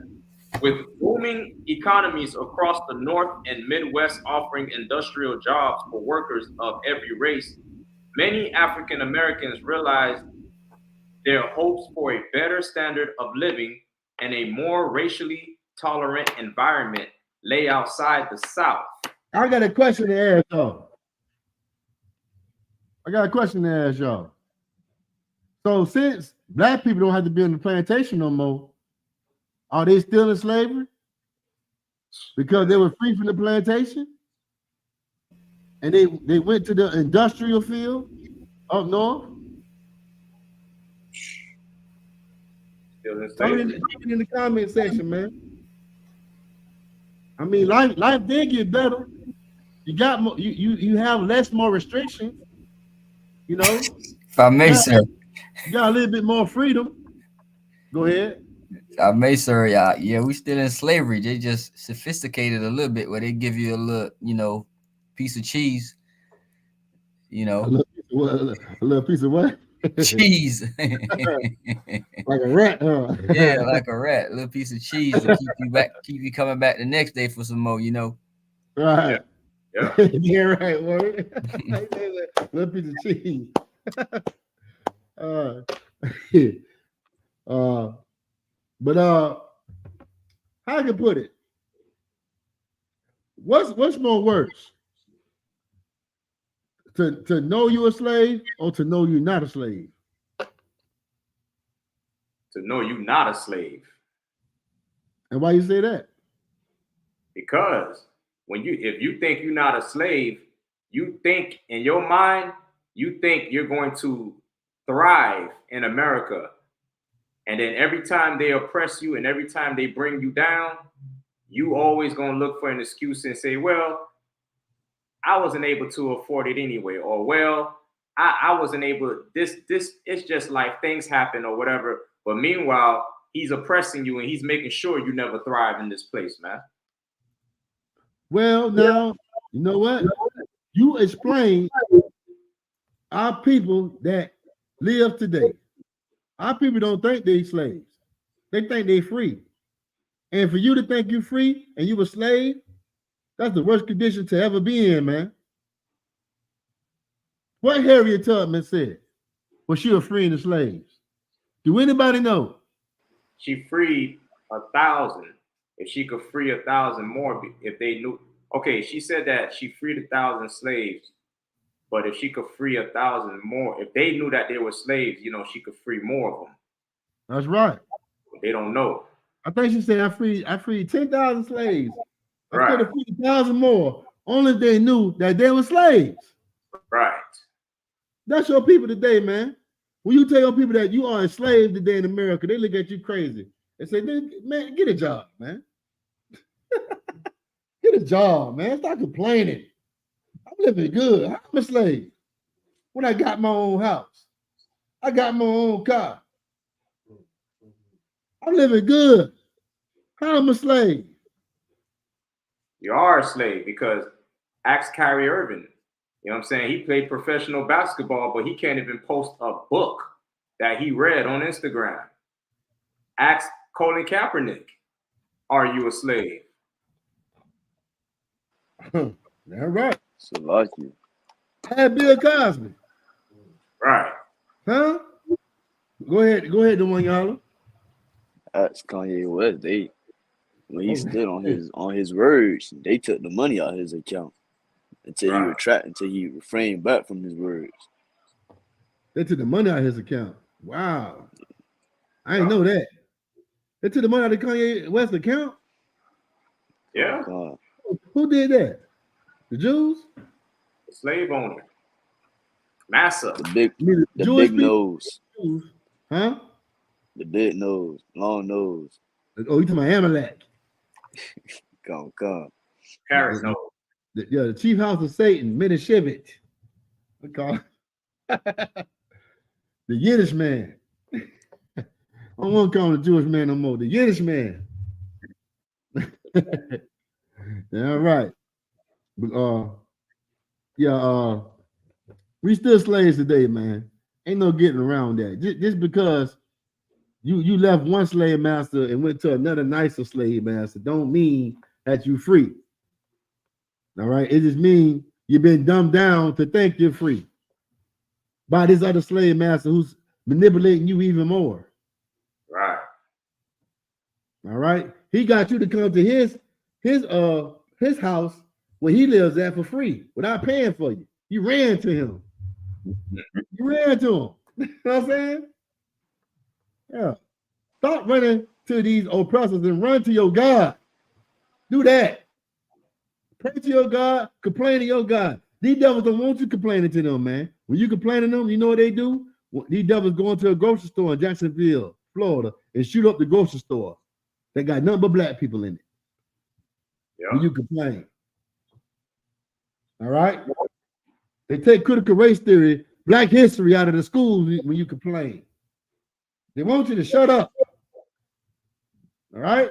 with booming economies across the North and Midwest offering industrial jobs for workers of every race, many African Americans realize their hopes for a better standard of living and a more racially tolerant environment lay outside the South. I got a question to ask y'all. So since black people don't have to be on the plantation no more, are they still in slavery? Because they were free from the plantation? And they went to the industrial field up north? Still in slavery. Talk in the comment section, man. I mean, life did get better. You got more, you have more restrictions, you know. If I may, sir. You got a little bit more freedom. Go ahead. I may, sir. Yeah, we still in slavery. They just sophisticated a little bit where they give you a little, you know, piece of cheese. You know, a little piece of what? Cheese. Like a rat, huh? Yeah, like a rat. A little piece of cheese to keep you coming back the next day for some more, you know. Right. Yeah. Yeah, right, word. Little piece of cheese. But how I can put it? What's more worse? To know you're a slave or to know you're not a slave? To know you're not a slave. And why you say that? Because if you think you're not a slave, you think in your mind, you think you're going to thrive in America. And then every time they oppress you and every time they bring you down, you always gonna look for an excuse and say, well, I wasn't able to afford it anyway, or well, I wasn't able, this it's just like things happen or whatever. But meanwhile, he's oppressing you and he's making sure you never thrive in this place, man. Well, now, you know what? You explain our people that live today. Our people don't think they're slaves. They think they're free. And for you to think you're free and you a slave, that's the worst condition to ever be in, man. What Harriet Tubman said was she was freeing the slaves. Do anybody know? She freed 1,000. If she could free 1,000 more, if they knew. Okay, she said that she freed 1,000 slaves, but if she could free 1,000 more, if they knew that they were slaves, you know, she could free more of them. That's right. They don't know. I think she said I freed 10,000 slaves. I Right. could have freed 1,000 more, only if they knew that they were slaves. Right. That's your people today, man. When you tell your people that you are a slave today in America, they look at you crazy. They say, man, get a job, man. Get a job, man. Stop complaining. I'm living good. I'm a slave. When I got my own house, I got my own car. I'm living good. How am I a slave? You are a slave because ask Kyrie Irving. You know what I'm saying? He played professional basketball, but he can't even post a book that he read on Instagram. Ask Colin Kaepernick, are you a slave? That's right. So lucky. I had Bill Cosby. Right. Huh? Go ahead, the one y'all. ask Kanye West. When he stood on his words, they took the money out of his account until he refrained back from his words. They took the money out of his account. Wow. I didn't know that. They took the money out of Kanye West's account? Yeah. Who did that? The Jews? The slave owner. Massa. The big nose. Huh? The big nose. Long nose. Oh, you talking about Amalek. Come. Parrot nose. The chief house of Satan, Menashevit. The Yiddish man. I don't want to call him the Jewish man no more. The Yiddish man. Yeah, right. But we still slaves today, man. Ain't no getting around that. Just because you left one slave master and went to another nicer slave master don't mean that you free. All right, it just means you've been dumbed down to think you're free by this other slave master who's manipulating you even more. Right. All right. He got you to come to his house where he lives at for free without paying for you. You ran to him. You ran to him. You know what I'm saying? Yeah. Stop running to these oppressors and run to your God. Do that. Pray to your God, complain to your God. These devils don't want you complaining to them, man. When you complain to them, you know what they do? These devils go into a grocery store in Jacksonville, Florida, and shoot up the grocery store. They got nothing but black people in it. Yeah. When you complain. All right? They take critical race theory, black history out of the schools when you complain. They want you to shut up. All right?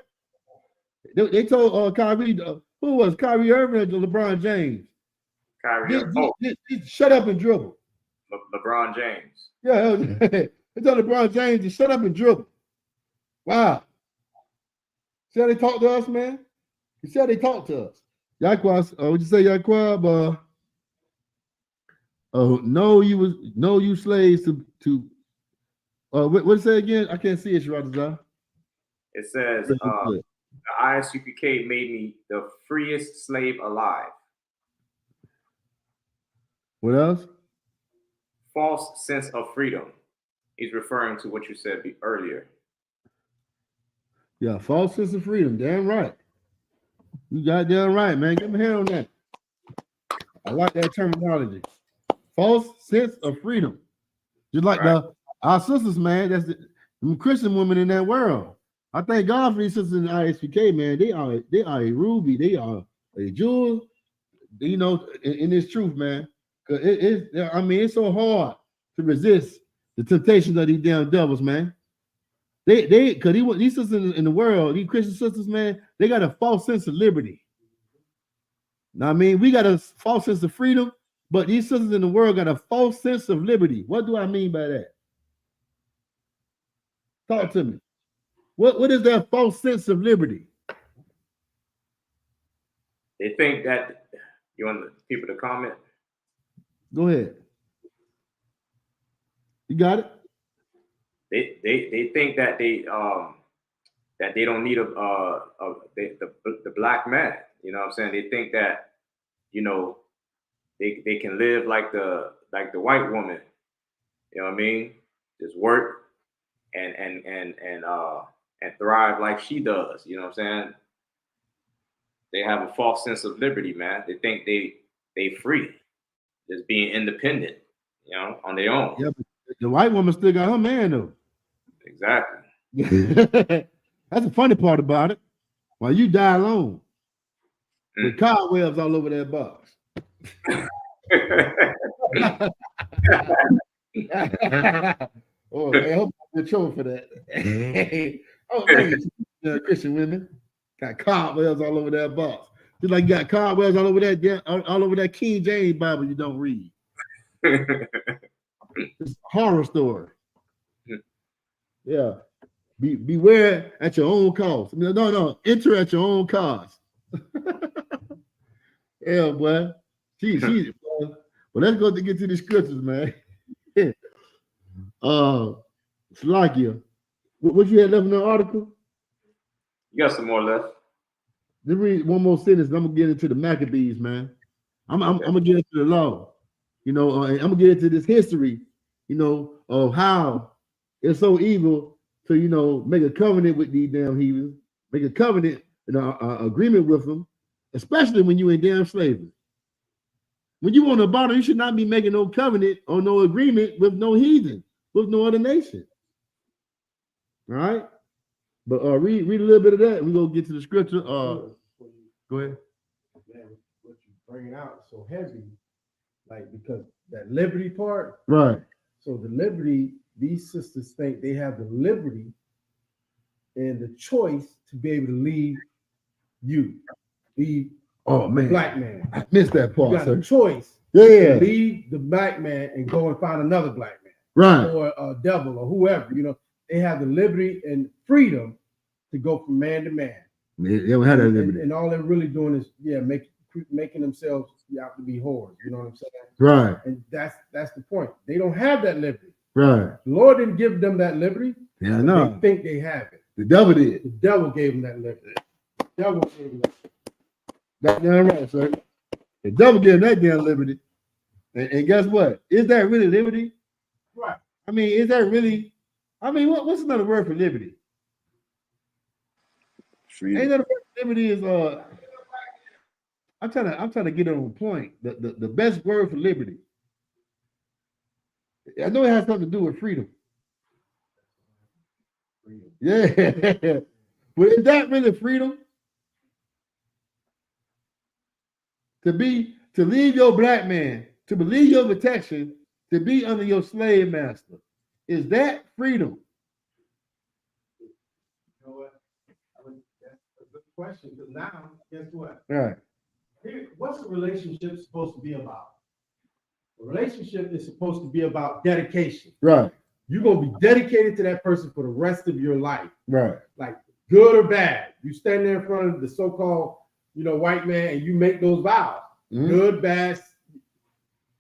They told Kyrie, who was Kyrie Irving or LeBron James? Kyrie Irving. Shut up and dribble. LeBron James. Yeah, they told LeBron James to shut up and dribble. Wow. See how they talk to us, man? You see how they talk to us. Yaquab, would you say Yaquab? No, you slaves to what it say again? I can't see it, Shiraza. It says the I.S.U.P.K made me the freest slave alive. What else? False sense of freedom. He's referring to what you said earlier. Yeah, false sense of freedom. Damn right. You got damn right, man. Give me a hand on that. I like that terminology. False sense of freedom. Just like our sisters, man. That's the Christian women in that world. I thank God for these sisters in the I.S.U.P.K, man. They are a ruby. They are a jewel. You know, in this truth, man. It's so hard to resist the temptations of these damn devils, man. Because these sisters in the world, these Christian sisters, man, they got a false sense of liberty. Now, I mean, we got a false sense of freedom, but these sisters in the world got a false sense of liberty. What do I mean by that? Talk to me. What is that false sense of liberty? They think that you want the people to comment. Go ahead. You got it. They think that they don't need the black man. You know what I'm saying? They think that, you know, they can live like the white woman. You know what I mean? Just work and thrive like she does. You know what I'm saying? They have a false sense of liberty, man. They think they free, just being independent, you know, on their own. Yeah, but the white woman still got her man though. Exactly. That's the funny part about it. While you die alone, with cobwebs all over that box. Oh, I hope I'm in trouble for that. Oh, Christian women got cobwebs all over that box. Just like you got cobwebs all over that King James Bible you don't read. It's a horror story. Yeah. Beware at your own cost. No. Enter at your own cost. Yeah, boy. She. Well, let's go to get to the scriptures, man. Slakia. What you had left in the article? You got some more left. Let me read one more sentence. And I'm gonna get into the Maccabees, man. I'm gonna get into the law. You know, and I'm gonna get into this history. You know, of how it's so evil to, you know, make a covenant with these damn heathens, make a covenant, agreement with them, especially when you in damn slavery. When you on the bottom, you should not be making no covenant or no agreement with no heathen, with no other nation. All right, but read a little bit of that. We gonna get to the scripture. Go ahead. Man, what you bringing out is so heavy, like because that liberty part, right? So the liberty, these sisters think they have the liberty and the choice to be able to leave you, leave man, black man. I missed that part. You got sir. a choice. Yeah, to leave the black man and go and find another black man, right? Or a devil or whoever. You know, they have the liberty and freedom to go from man to man. They don't have that liberty, and all they're really doing is making themselves out to be whores. You know what I'm saying? Right. And that's the point. They don't have that liberty. Right. The Lord didn't give them that liberty. Yeah, no. They think they have it. The devil did. The devil gave them that liberty. The devil gave them that. That's damn right, sir. The devil gave them that damn liberty. And guess what? Is that really liberty? Right. I mean, is that really? I mean, what's another word for liberty? Freedom. Ain't another word for liberty is I'm trying to get on point. The best word for liberty. I know it has something to do with freedom. Yeah. But is that really freedom? To leave your black man, to believe your protection, to be under your slave master. Is that freedom? You know what? That's a good question. Because now, guess what? Right. What's a relationship supposed to be about? A relationship is supposed to be about dedication. Right. You're going to be dedicated to that person for the rest of your life. Right. Like good or bad. You stand there in front of the so-called, white man and you make those vows. Mm-hmm. Good, bad,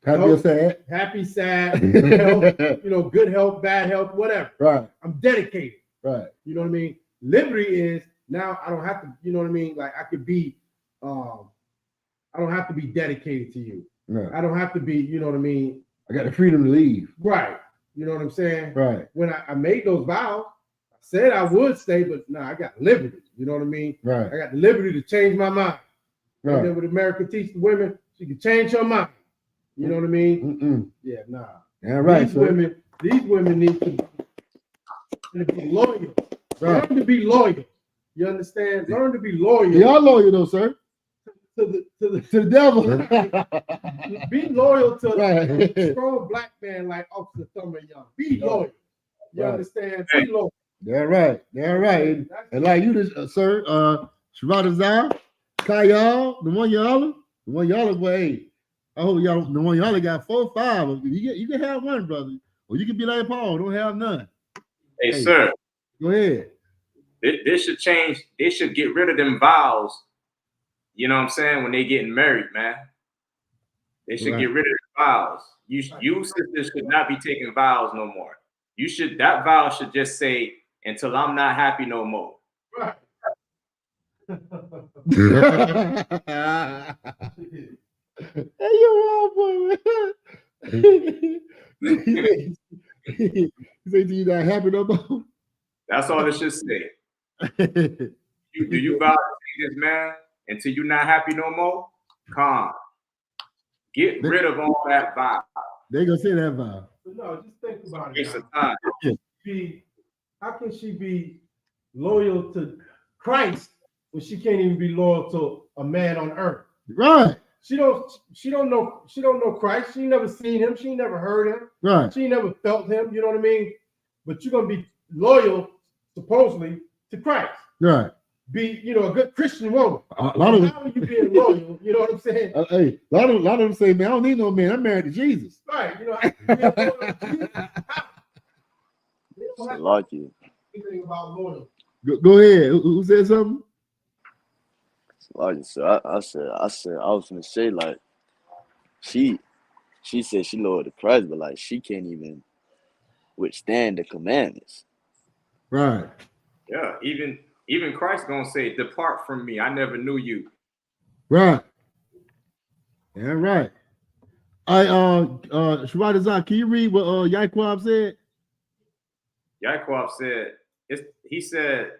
happy or sad. Happy, sad, good health, good health, bad health, whatever. Right. I'm dedicated. Right. You know what I mean? Liberty is now I don't have to, you know what I mean? Like I could be, I don't have to be dedicated to you. Right. I don't have to be, you know what I mean? I got the freedom to leave. Right. You know what I'm saying? Right. When I made those vows, I said I would stay, but no, I got liberty. You know what I mean? Right. I got the liberty to change my mind. Right. And then what America teach the women, she can change her mind. You know what I mean? Mm-mm. Yeah, nah. Yeah, right. These women need to be loyal. Right. Learn to be loyal. You understand? Learn to be loyal. Y'all loyal though, sir. To the devil. Be loyal to right. a strong black man like Officer THAMAYAM. Be loyal. You understand? Be loyal. They're right. They're right. And like you just, sir, Sharadazar, Kayal, the one y'all is way. I hope y'all, the one y'all got 4 or 5. You can have one, brother. Or you can be like Paul, don't have none. Hey, sir. Go ahead. This should change. They should get rid of them vows. You know what I'm saying? When they getting married, man. They should get rid of the vows. You sisters should not be taking vows no more. That vow should just say, until I'm not happy no more. Right. Hey, you wrong, boy. You say you not happy no more? That's all it should say. Do you vow to take this man until you're not happy no more? Calm. Get rid of all that vow. They gonna say that vow. But no, just think about it. Waste of time. How can she be loyal to Christ when she can't even be loyal to a man on earth? Right. She don't know Christ. She never seen him. She never heard him. Right. She never felt him. You know what I mean? But you're gonna be loyal, supposedly, to Christ. Right. Be a good Christian woman. A lot of how are you being loyal? You know what I'm saying? Hey, a lot of them say, man, I don't need no man. I'm married to Jesus. Right. I like you. Anything about loyalty. Go ahead. Who said something? Like, so I was gonna say, like, she said she loyal to Christ, but like she can't even withstand the commandments. Right. Yeah, even Even Christ gonna say, "Depart from me, I never knew you." Right. Yeah, right. Shwadazar, can you read what Yaquab said? Yaquab said, he said,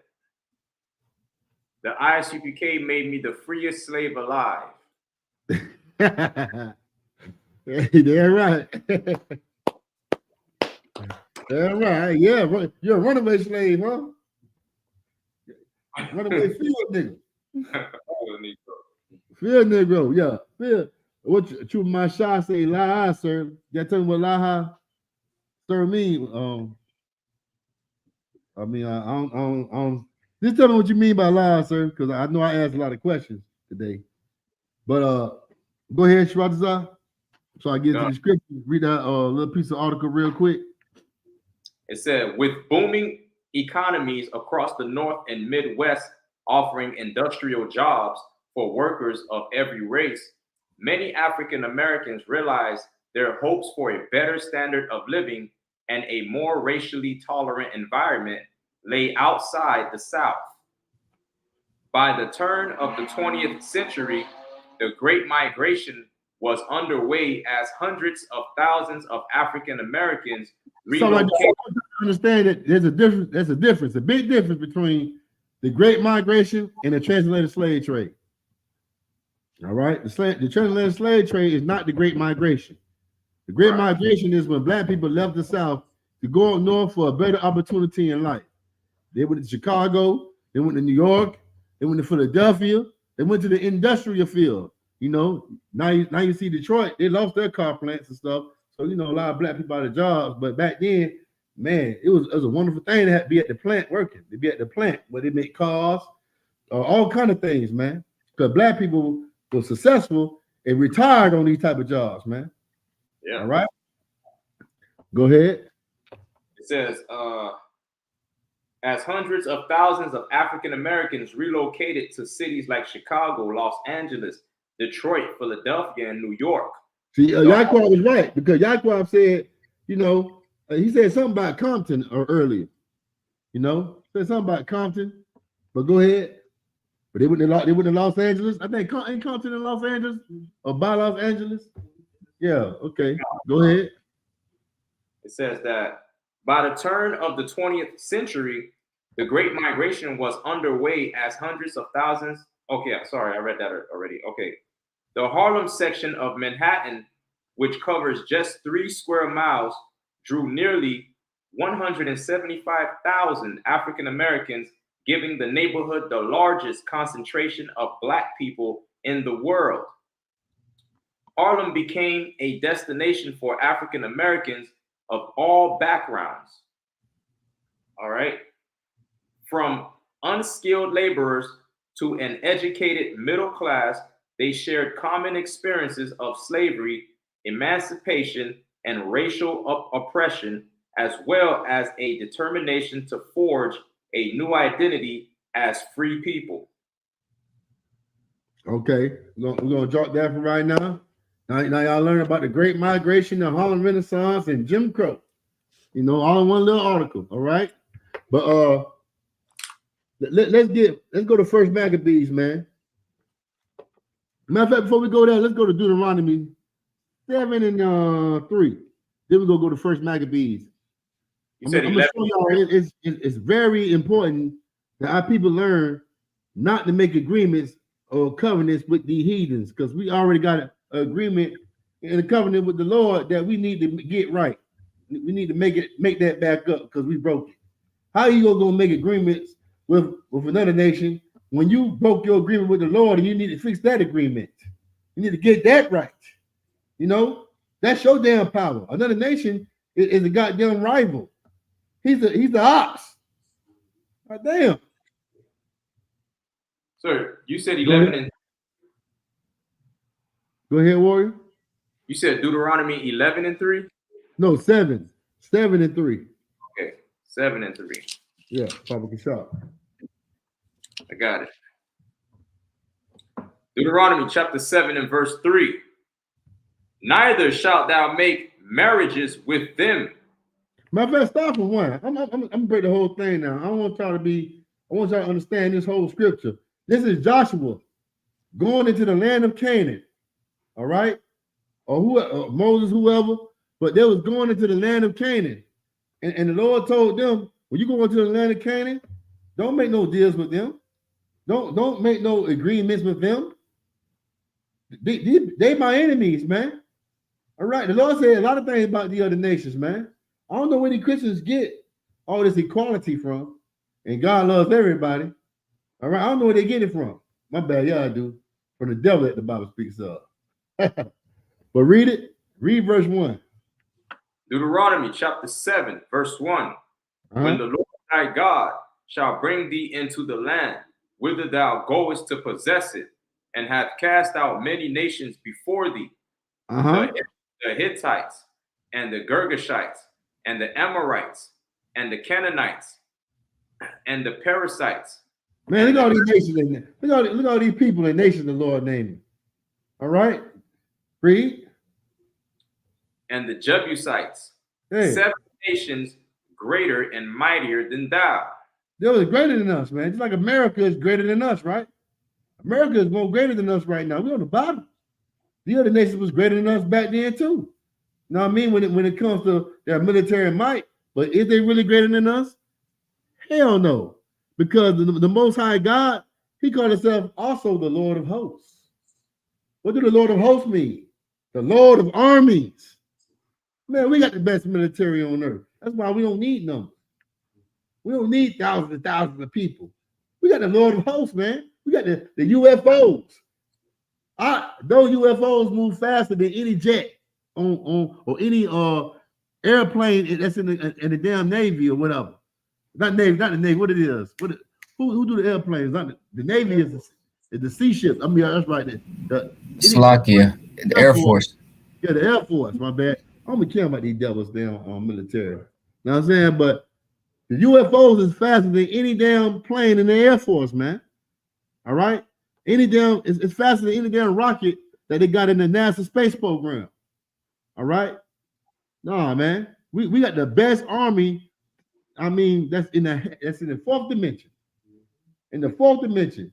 the I.S.U.P.K made me the freest slave alive. They're right. They're right. Yeah, you're a runaway slave, huh? Runaway field nigga. Field Negro, yeah. Field. What you my shot say, la sir. That tell me what la sir mean. I don't. Just tell me what you mean by la, sir, because I know I asked a lot of questions today. But go ahead, Shratazar. So I get to the scripture. Read that little piece of article real quick. It said, with booming economies across the North and Midwest offering industrial jobs for workers of every race, many African Americans realized their hopes for a better standard of living and a more racially tolerant environment lay outside the South. By the turn of the 20th century, the Great Migration was underway as hundreds of thousands of African Americans relocated. So I understand that there's a difference, a big difference between the Great Migration and the transatlantic slave trade. All right, the transatlantic slave trade is not the Great Migration. The Great Migration is when Black people left the South to go up north for a better opportunity in life. They went to Chicago, they went to New York, they went to Philadelphia, they went to the industrial field. You know, now you see Detroit, they lost their car plants and stuff. So, you know, a lot of Black people out of jobs. But back then, man, it was a wonderful thing to have to be at the plant working. To be at the plant where they make cars, all kind of things, man. Because Black people were successful and retired on these type of jobs, man. Yeah. All right. Go ahead. It says, as hundreds of thousands of African Americans relocated to cities like Chicago, Los Angeles, Detroit, Philadelphia, and New York. See, Yaquab was right, because Yaquab said, you know, he said something about Compton earlier. You know, said something about Compton. But go ahead. But they went to Los Angeles. I think ain't Compton in Los Angeles or by Los Angeles. Yeah. Okay. Go ahead. It says that by the turn of the 20th century, the Great Migration was underway as hundreds of thousands. Okay, sorry, I read that already. Okay. The Harlem section of Manhattan, which covers just 3 square miles, drew nearly 175,000 African Americans, giving the neighborhood the largest concentration of Black people in the world. Harlem became a destination for African Americans of all backgrounds. All right. From unskilled laborers to an educated middle class, they shared common experiences of slavery, emancipation, and racial oppression, as well as a determination to forge a new identity as free people. Okay, we're gonna drop that for right now. Now y'all learn about the Great Migration, the Harlem Renaissance, and Jim Crow. You know, all in one little article. All right, but let's go to First Maccabees, man. Matter of fact, before we go there, let's go to Deuteronomy 7 and 3. Then we're gonna go to First Maccabees. I'm gonna show y'all it's very important that our people learn not to make agreements or covenants with the heathens, because we already got an agreement and a covenant with the Lord that we need to get right. We need to make that back up because we broke it. How are you gonna make agreements with another nation when you broke your agreement with the Lord and you need to fix that agreement? You need to get that right. You know, that's your damn power. Another nation is a goddamn rival. He's the ox. God damn. Sir, you said 11 and. Go ahead, Warrior. You said Deuteronomy 11 and 3? No, 7. 7 and 3. Okay, 7 and 3. Yeah, Papa Kashab. I got it. Deuteronomy chapter 7 and verse 3. Neither shalt thou make marriages with them. My best stop for one. I'm gonna break the whole thing now. I don't want y'all to be I want y'all to understand this whole scripture. This is Joshua going into the land of Canaan. All right? Or whoever, Moses, whoever, but they was going into the land of Canaan. And the Lord told them, when you go into the land of Canaan, don't make no deals with them. Don't make no agreements with them. They my enemies, man. All right. The Lord said a lot of things about the other nations, man. I don't know where the Christians get all this equality from. And God loves everybody. All right. I don't know where they get it from. My bad. Yeah, I do. From the devil that the Bible speaks of. But read it. Read verse 1. Deuteronomy chapter 7, verse 1. When the Lord thy God shall bring thee into the land whither thou goest to possess it, and have cast out many nations before thee, the Hittites, and the Girgashites, and the Amorites, and the Canaanites, and the Perizzites. Man, look at all these nations in there. Look at all these people and nations the Lord named. All right? Read. And the Jebusites, 7 nations greater and mightier than thou. They was greater than us, man. Just like America is greater than us, right? America is more greater than us right now. We're on the bottom. The other nations was greater than us back then too. You know what I mean? When it comes to their military might, but is they really greater than us? Hell no. Because the Most High God, he called himself also the Lord of hosts. What do the Lord of hosts mean? The Lord of armies. Man, we got the best military on earth. That's why we don't need numbers. We don't need thousands and thousands of people. We got the Lord of hosts, man. We got the UFOs. Those UFOs move faster than any jet or any airplane that's in the damn Navy or whatever. Not the Navy. What it is? Who do the airplanes? Not the Navy is the sea ships. I mean, that's right. The Air Force. Yeah, the Air Force. My bad. I don't be caring about these devils down military. You know what I'm saying? But the UFOs is faster than any damn plane in the Air Force, man. All right? It's faster than any damn rocket that they got in the NASA space program. All right? Nah, man. We got the best army. I mean, that's in the fourth dimension. In the fourth dimension.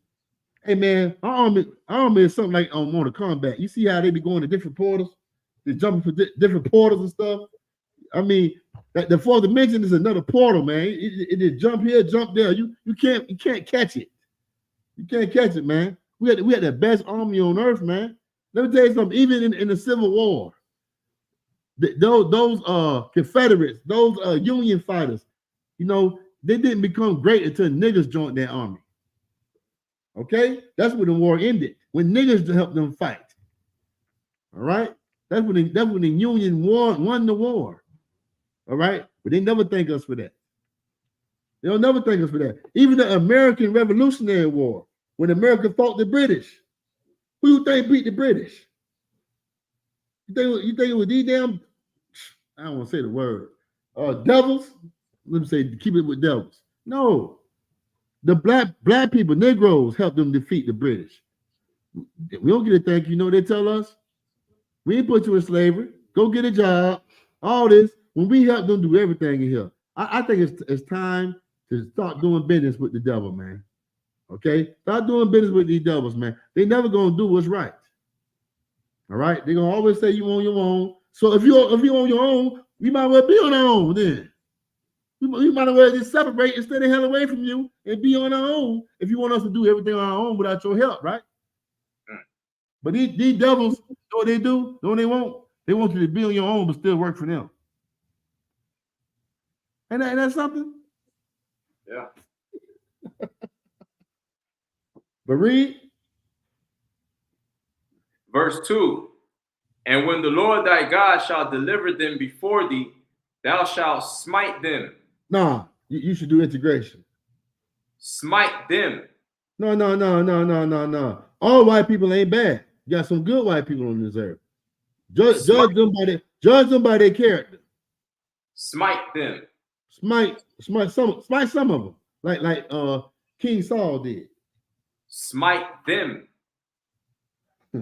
Hey man, our army is something like on Mortal Kombat. You see how they be going to different portals? They're jumping for different portals and stuff. I mean, the fourth dimension is another portal, man. It just jump here, jump there. You can't catch it. You can't catch it, man. We had the best army on earth, man. Let me tell you something. Even in the Civil War, those Confederates, those Union fighters, you know, they didn't become great until niggas joined their army. Okay, that's when the war ended. When niggas helped them fight. All right, that's when the Union won the war. All right, but they never thank us for that. They'll never thank us for that. Even the American Revolutionary War, when America fought the British, who you think beat the British? You think it was these damn? I don't want to say the word. Devils. Let me say, keep it with devils. No. The black people, Negroes, helped them defeat the British. We don't get a thank you. You know what they tell us? We ain't put you in slavery. Go get a job. All this. When we help them do everything in here. I think it's time to start doing business with the devil, man. Okay? Start doing business with these devils, man. They never gonna do what's right. All right? They're gonna always say you on your own. So if you on your own, you might well be on our own then. We might as well just separate and stay the hell away from you and be on our own if you want us to do everything on our own without your help, right? But these devils, you know what they do? Know what they want? They want you to be on your own but still work for them. Ain't that something? Yeah. But read. Verse 2. And when the Lord thy God shall deliver them before thee, thou shalt smite them. Nah, you should do integration. Smite them. No. All white people ain't bad. You got some good white people on this earth. Judge them by their character. Smite them. Smite some of them. Like King Saul did. Smite them.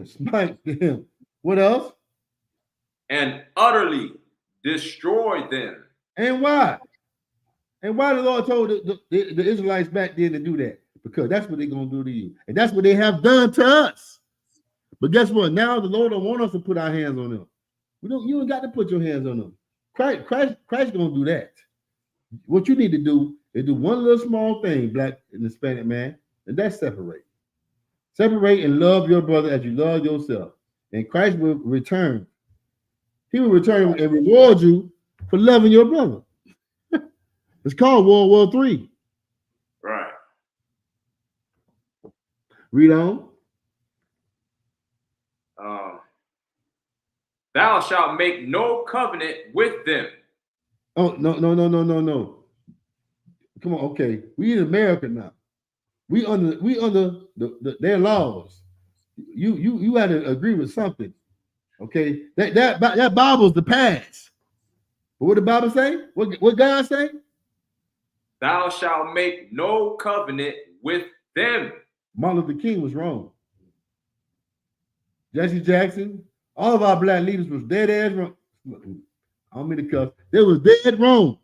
Smite them. What else? And utterly destroy them. And why? And why the Lord told the Israelites back then to do that? Because that's what they're going to do to you. And that's what they have done to us. But guess what? Now the Lord don't want us to put our hands on them. You don't got to put your hands on them. Christ going to do that. What you need to do is do one little small thing, black and Hispanic man, and that's separate. Separate and love your brother as you love yourself. And Christ will return. He will return and reward you for loving your brother. It's called World War III. Right. Read on. Thou shalt make no covenant with them. Oh, no. Come on, okay. We in America now. We under their laws. You got to agree with something. Okay. That Bible's the past. But what the Bible say? What God say? Thou shalt make no covenant with them. Martin Luther King was wrong. Jesse Jackson, all of our black leaders was dead ass wrong. I don't mean to cuss. They was dead wrong.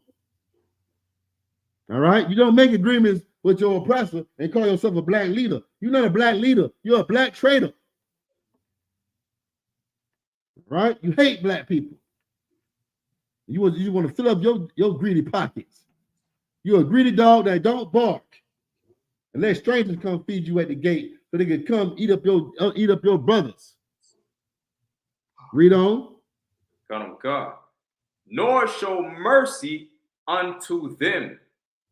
All right? You don't make agreements with your oppressor and call yourself a black leader. You're not a black leader. You're a black traitor. Right? You hate black people. You want to fill up your greedy pockets. You're a greedy dog that don't bark. And let strangers come feed you at the gate so they can come eat up your brothers. Read on. God. Nor show mercy unto them.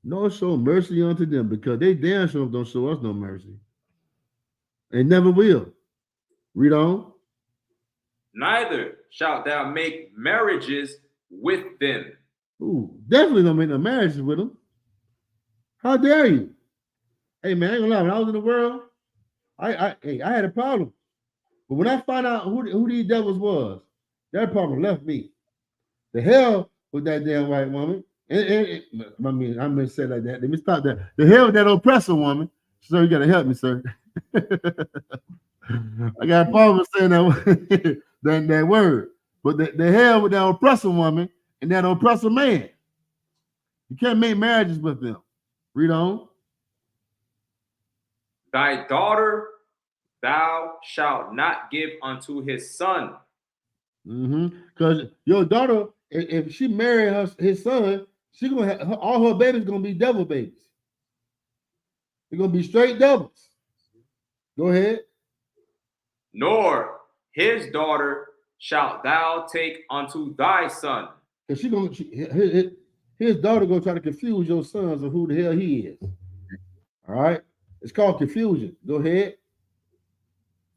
Nor show mercy unto them, because they damn sure don't show us no mercy. They never will. Read on. Neither shalt thou make marriages with them. Ooh, definitely don't make no marriages with them. How dare you? Hey man, I ain't gonna lie. When I was in the world, I had a problem. But when I found out who these devils was, that problem left me. The hell with that damn white woman. I mean, I'm gonna say like that. Let me stop that. The hell with that oppressor woman. Sir, you gotta help me, sir. I got a problem with saying that word. But the hell with that oppressor woman and that oppressor man. You can't make marriages with them. Read on. Thy daughter thou shalt not give unto his son. Because your daughter, if she marry his son, she gonna have all her babies gonna be devil babies. They're gonna be straight devils. Go ahead. Nor his daughter shalt thou take unto thy son. Because his daughter gonna try to confuse your sons of who the hell he is. All right. It's called confusion. Go ahead.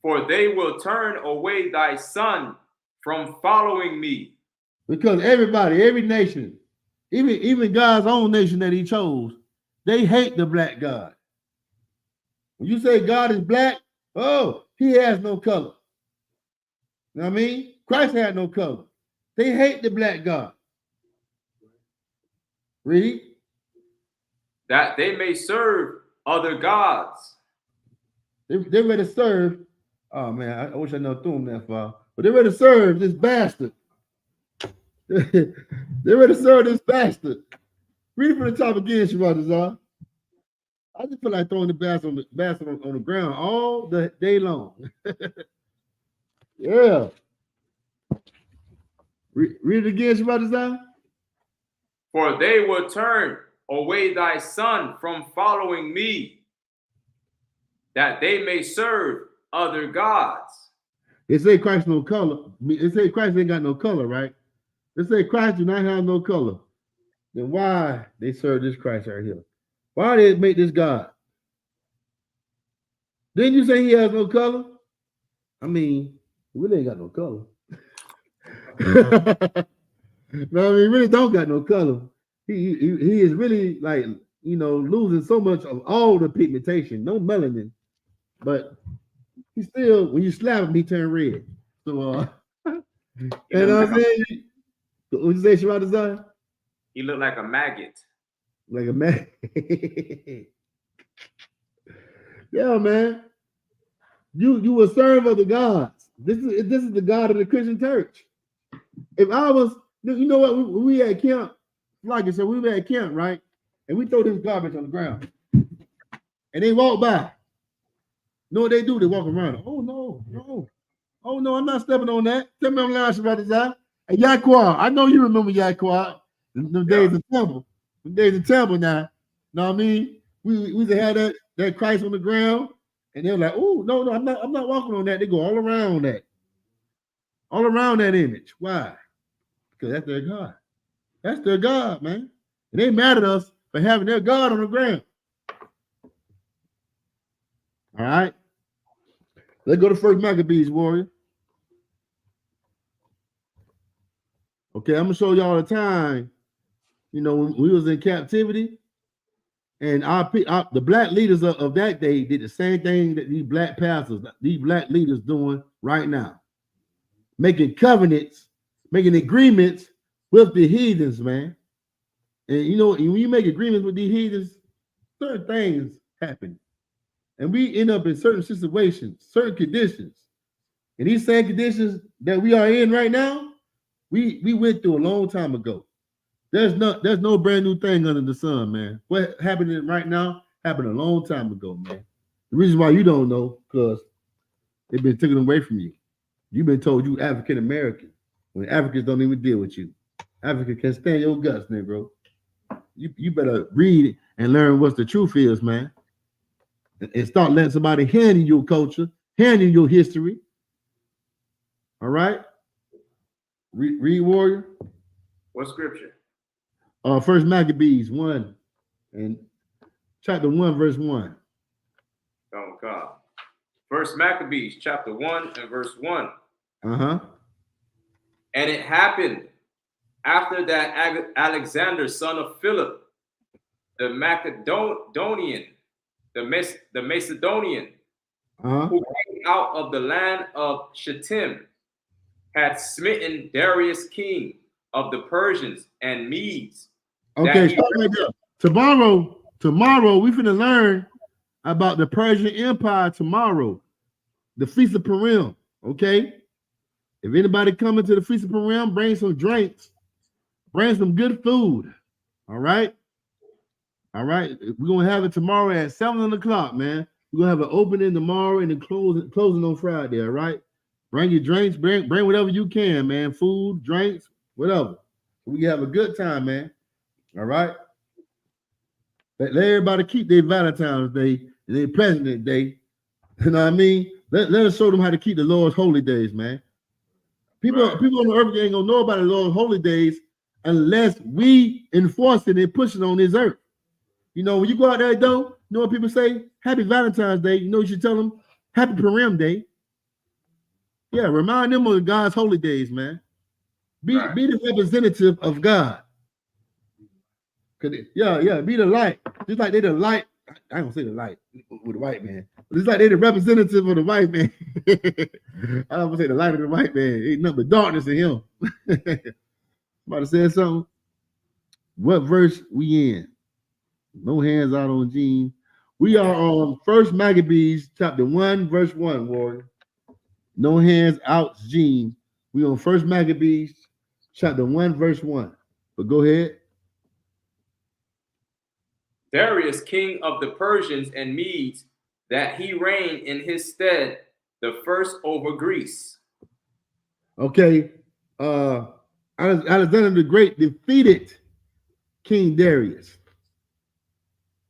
For they will turn away thy son from following me. Because everybody, every nation, even God's own nation that he chose, they hate the black God. When you say God is black, oh, he has no color. You know what I mean? Christ had no color. They hate the black God. Read. That they may serve other gods. They're ready to serve. Oh man, I wish I never threw him that far. But they're ready to serve this bastard. They're ready to serve this bastard. Read it from the top again, Shemazar. I just feel like throwing the bastard on the ground all the day long. Yeah. Read it again, Shemazar. For they will turn away thy son from following me, that they may serve other gods. It say Christ no color. It say Christ ain't got no color, right? It say Christ do not have no color. Then why they serve this Christ right here? Why they make this God? Didn't you say he has no color? I mean, he really ain't got no color. No, I mean, he really don't got no color. He is really like, losing so much of all the pigmentation, no melanin, but he still, when you slap him, he turn red. So, you know what I'm saying? What you say, Shemazar? He looked like a maggot. Like a maggot. Yeah, man. You will serve other gods. This is the God of the Christian church. If I was, you know what, we at camp, like I said, we were at camp, right? and we throw this garbage on the ground, and they walk by. Know what they do? They walk around. Oh no, no, oh no, I'm not stepping on that. Tell me I'm lying about this. Hey, Yaquan, I know you remember Yaquan. The days of temple. The days of temple now. Know what I mean? We had that Christ on the ground, and they're like, oh no, I'm not walking on that. They go all around that. All around that image. Why? Because that's their God. That's their God, man. And they mad at us for having their God on the ground. All right. Let's go to 1 Maccabees, warrior. Okay, I'm gonna show y'all the time. You know, when we was in captivity, and the black leaders of that day did the same thing that these black pastors, these black leaders doing right now. Making covenants, making agreements with the heathens, man. And you know, when you make agreements with these heathens, certain things happen. And we end up in certain situations, certain conditions. And these same conditions that we are in right now, we went through a long time ago. There's no brand new thing under the sun, man. What happening right now happened a long time ago, man. The reason why you don't know, because they've been taken away from you. You've been told you African American when Africans don't even deal with you. Africa can stand your guts, Negro. You better read and learn what the truth is, man. And start letting somebody hand you your culture, hand you your history. All right? Read, warrior. What scripture? 1 Maccabees 1 and chapter 1, verse 1. Oh God. 1 Maccabees chapter 1 and verse 1. Uh-huh. And it happened after that Alexander, son of Philip, the Macedonian, the Macedonian, who came out of the land of Shittim, had smitten Darius, king of the Persians and Medes. Okay, stop right there. Tomorrow we finna learn about the Persian Empire tomorrow. The Feast of Purim. Okay. If anybody coming to the Feast of Purim, bring some drinks, bring some good food. All right. All right. We're gonna have it tomorrow at 7 o'clock, man. We're gonna have an opening tomorrow and then closing on Friday. All right. Bring your drinks, bring whatever you can, man. Food, drinks, whatever. We can have a good time, man. All right. Let everybody keep their Valentine's Day and their President's Day. You know what I mean? Let us show them how to keep the Lord's holy days, man. People on the earth ain't gonna know about the Lord's holy days unless we enforce it and push it on this earth. You know, when you go out there, though, you know what people say? Happy Valentine's Day. You know what you tell them? Happy Purim Day. Yeah, remind them of God's holy days, man. Be the representative of God. Yeah, be the light. Just like they the light. I don't say the light with the white man. But it's like they the representative of the white man. I don't say the light of the white man. Ain't nothing but darkness in him. Somebody said something. What verse we in? No hands out on Gene. We are on 1 Maccabees chapter 1, verse 1, warrior. No hands out, Gene. We on 1 Maccabees chapter 1, verse 1. But go ahead. Darius, king of the Persians and Medes, that he reigned in his stead, the first over Greece. Okay. Alexander the Great defeated King Darius.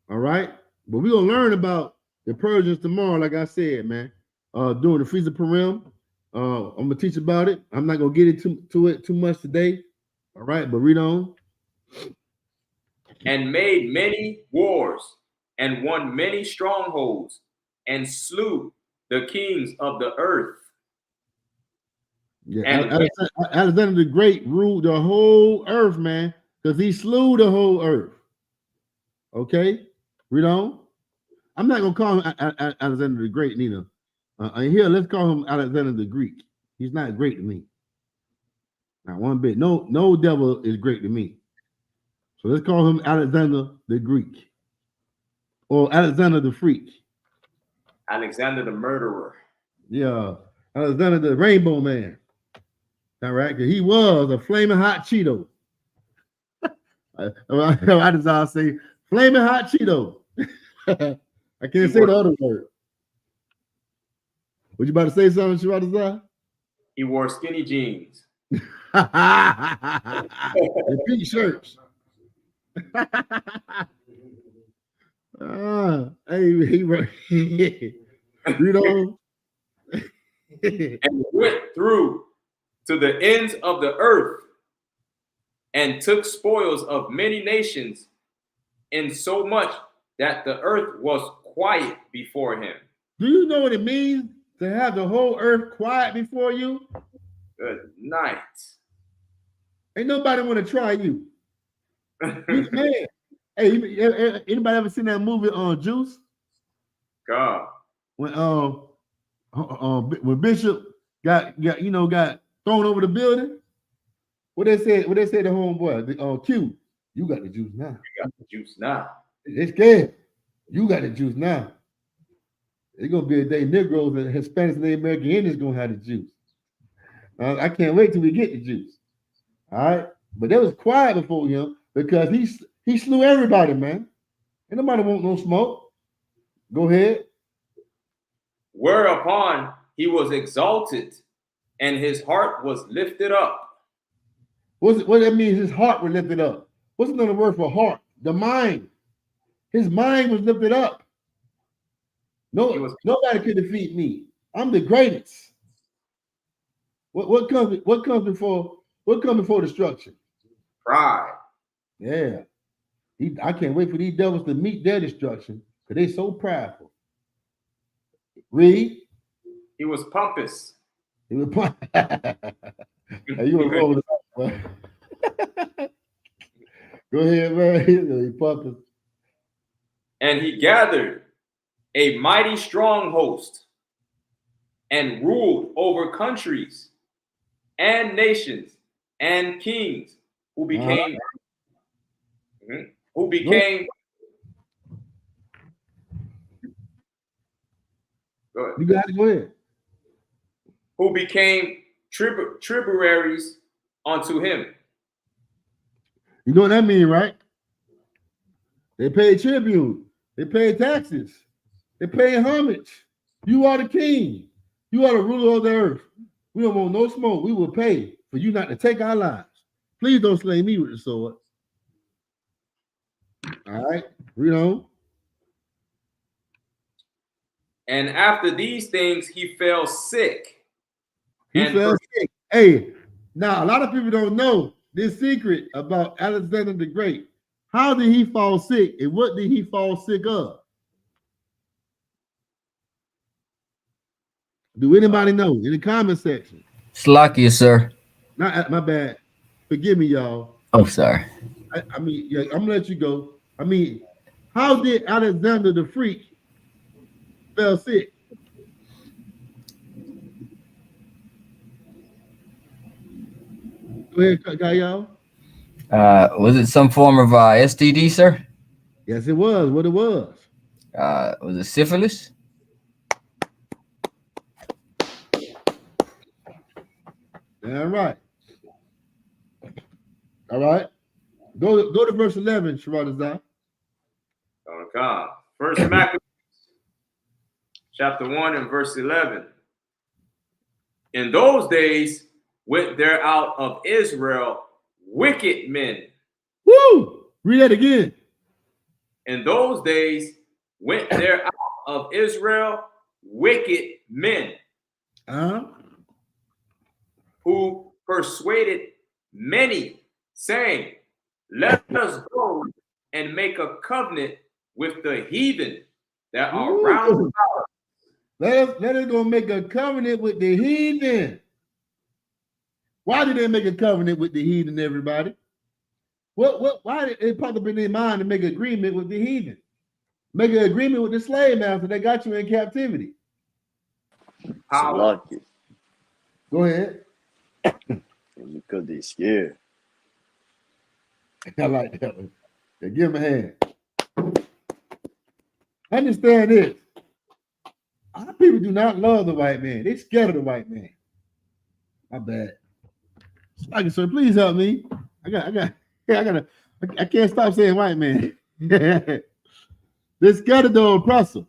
All right. But we're going to learn about the Persians tomorrow, like I said, man. During the Feast of Purim. I'm going to teach about it. I'm not going to get into it too much today. All right. But read on. And made many wars, and won many strongholds, and slew the kings of the earth. Yeah, Alexander the Great ruled the whole earth, man, because he slew the whole earth. Okay, read on. I'm not gonna call him Alexander the Great, neither. Here, let's call him Alexander the Greek. He's not great to me. Not one bit. No devil is great to me. So let's call him Alexander the Greek, or Alexander the Freak. Alexander the Murderer. Yeah, Alexander the Rainbow Man. All right, because he was a flaming hot Cheeto. I just all say Flaming hot Cheeto. I can't say the other word. What you about to say something, Shabbat? He wore skinny jeans. The pink shirts. Hey, you know. And went through to the ends of the earth and took spoils of many nations, in so much that the earth was quiet before him. Do you know what it means to have the whole earth quiet before you? Good night. Ain't nobody want to try you. You man. Hey, anybody ever seen that movie on Juice? God. When Bishop got thrown over the building? What they said to homeboy, Q, you got the juice now. You got the juice now. They scared. You got the juice now. It's gonna be a day Negroes and Hispanics and the American Indians gonna have the juice. I can't wait till we get the juice. All right, but they was quiet before him because he slew everybody, man. Ain't nobody want no smoke. Go ahead. Whereupon he was exalted, and his heart was lifted up. What that means? His heart was lifted up. What's another word for heart? The mind. His mind was lifted up. Nobody could defeat me. I'm the greatest. What comes before destruction? Pride. Yeah. I can't wait for these devils to meet their destruction because they're so prideful. Read. He was pompous. He was pompous. You want to roll it up, Go ahead, man. He pompous. And he gathered a mighty strong host and ruled over countries and nations and kings who became Go ahead. You got it. Go ahead. Who became tributaries unto him. You know what that means, right? They pay tribute. They pay taxes. They pay homage. You are the king. You are the ruler of the earth. We don't want no smoke. We will pay for you not to take our lives. Please don't slay me with the sword. All right, read on. And after these things, he fell sick. Sick. Hey, now a lot of people don't know this secret about Alexander the Great. How did he fall sick, and what did he fall sick of? Do anybody know in the comment section? Slakia, sir. Not my bad. Forgive me, y'all. Oh, sorry. I mean, yeah, I'm gonna let you go. I mean, how did Alexander the Freak fell sick? Go ahead, y'all. Was it some form of STD, sir? Yes, it was. What it was? Was it syphilis? All right. All right. Go to verse 11, Sharadazai. Okay. First Maccabees, chapter 1 and verse 11. In those days went there out of Israel wicked men. Woo! Read that again. In those days went there out of Israel wicked men, who persuaded many, saying, let us go and make a covenant with the heathen that are round about us. Let us go make a covenant with the heathen. Why did they make a covenant with the heathen, everybody? Why did it pop up in their mind to make an agreement with the heathen? Make an agreement with the slave master that got you in captivity. How? Go ahead. Because they're scared. I like that one. Yeah, give him a hand. Understand this. Our people do not love the white man. They're scared of the white man. My bad. Sir, please help me. I can't stop saying white man. They scattered the oppressor.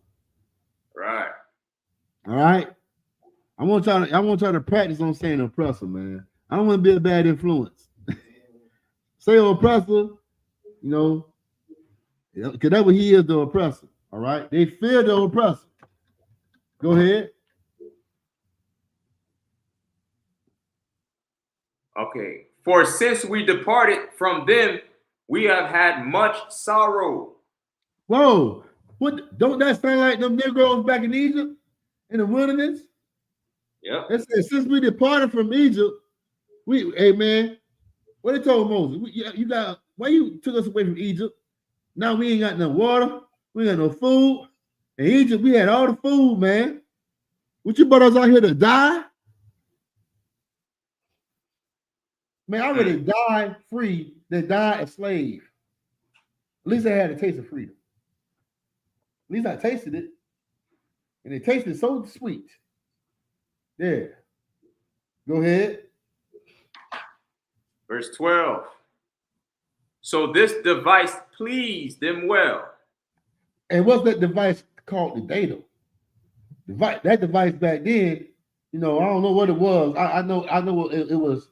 Right. All right. I want y'all to practice on saying oppressor, man. I don't want to be a bad influence. Say oppressor, you know, because that's what he is, the oppressor. All right. They fear the oppressor. Go ahead. Okay. For since we departed from them, we have had much sorrow. Whoa. What don't that sound like them Negroes back in Egypt in the wilderness? Yeah. It says, since we departed from Egypt, hey man, what they told Moses? Why you took us away from Egypt? Now we ain't got no water, we ain't got no food. In Egypt, we had all the food, man. What you brought us out here to die? Man, I rather die free than die a slave. At least I had a taste of freedom. At least I tasted it. And it tasted so sweet. Yeah. Go ahead. Verse 12. So this device pleased them well. And what's that device called today, though? That device back then, you know, I don't know what it was. I know it was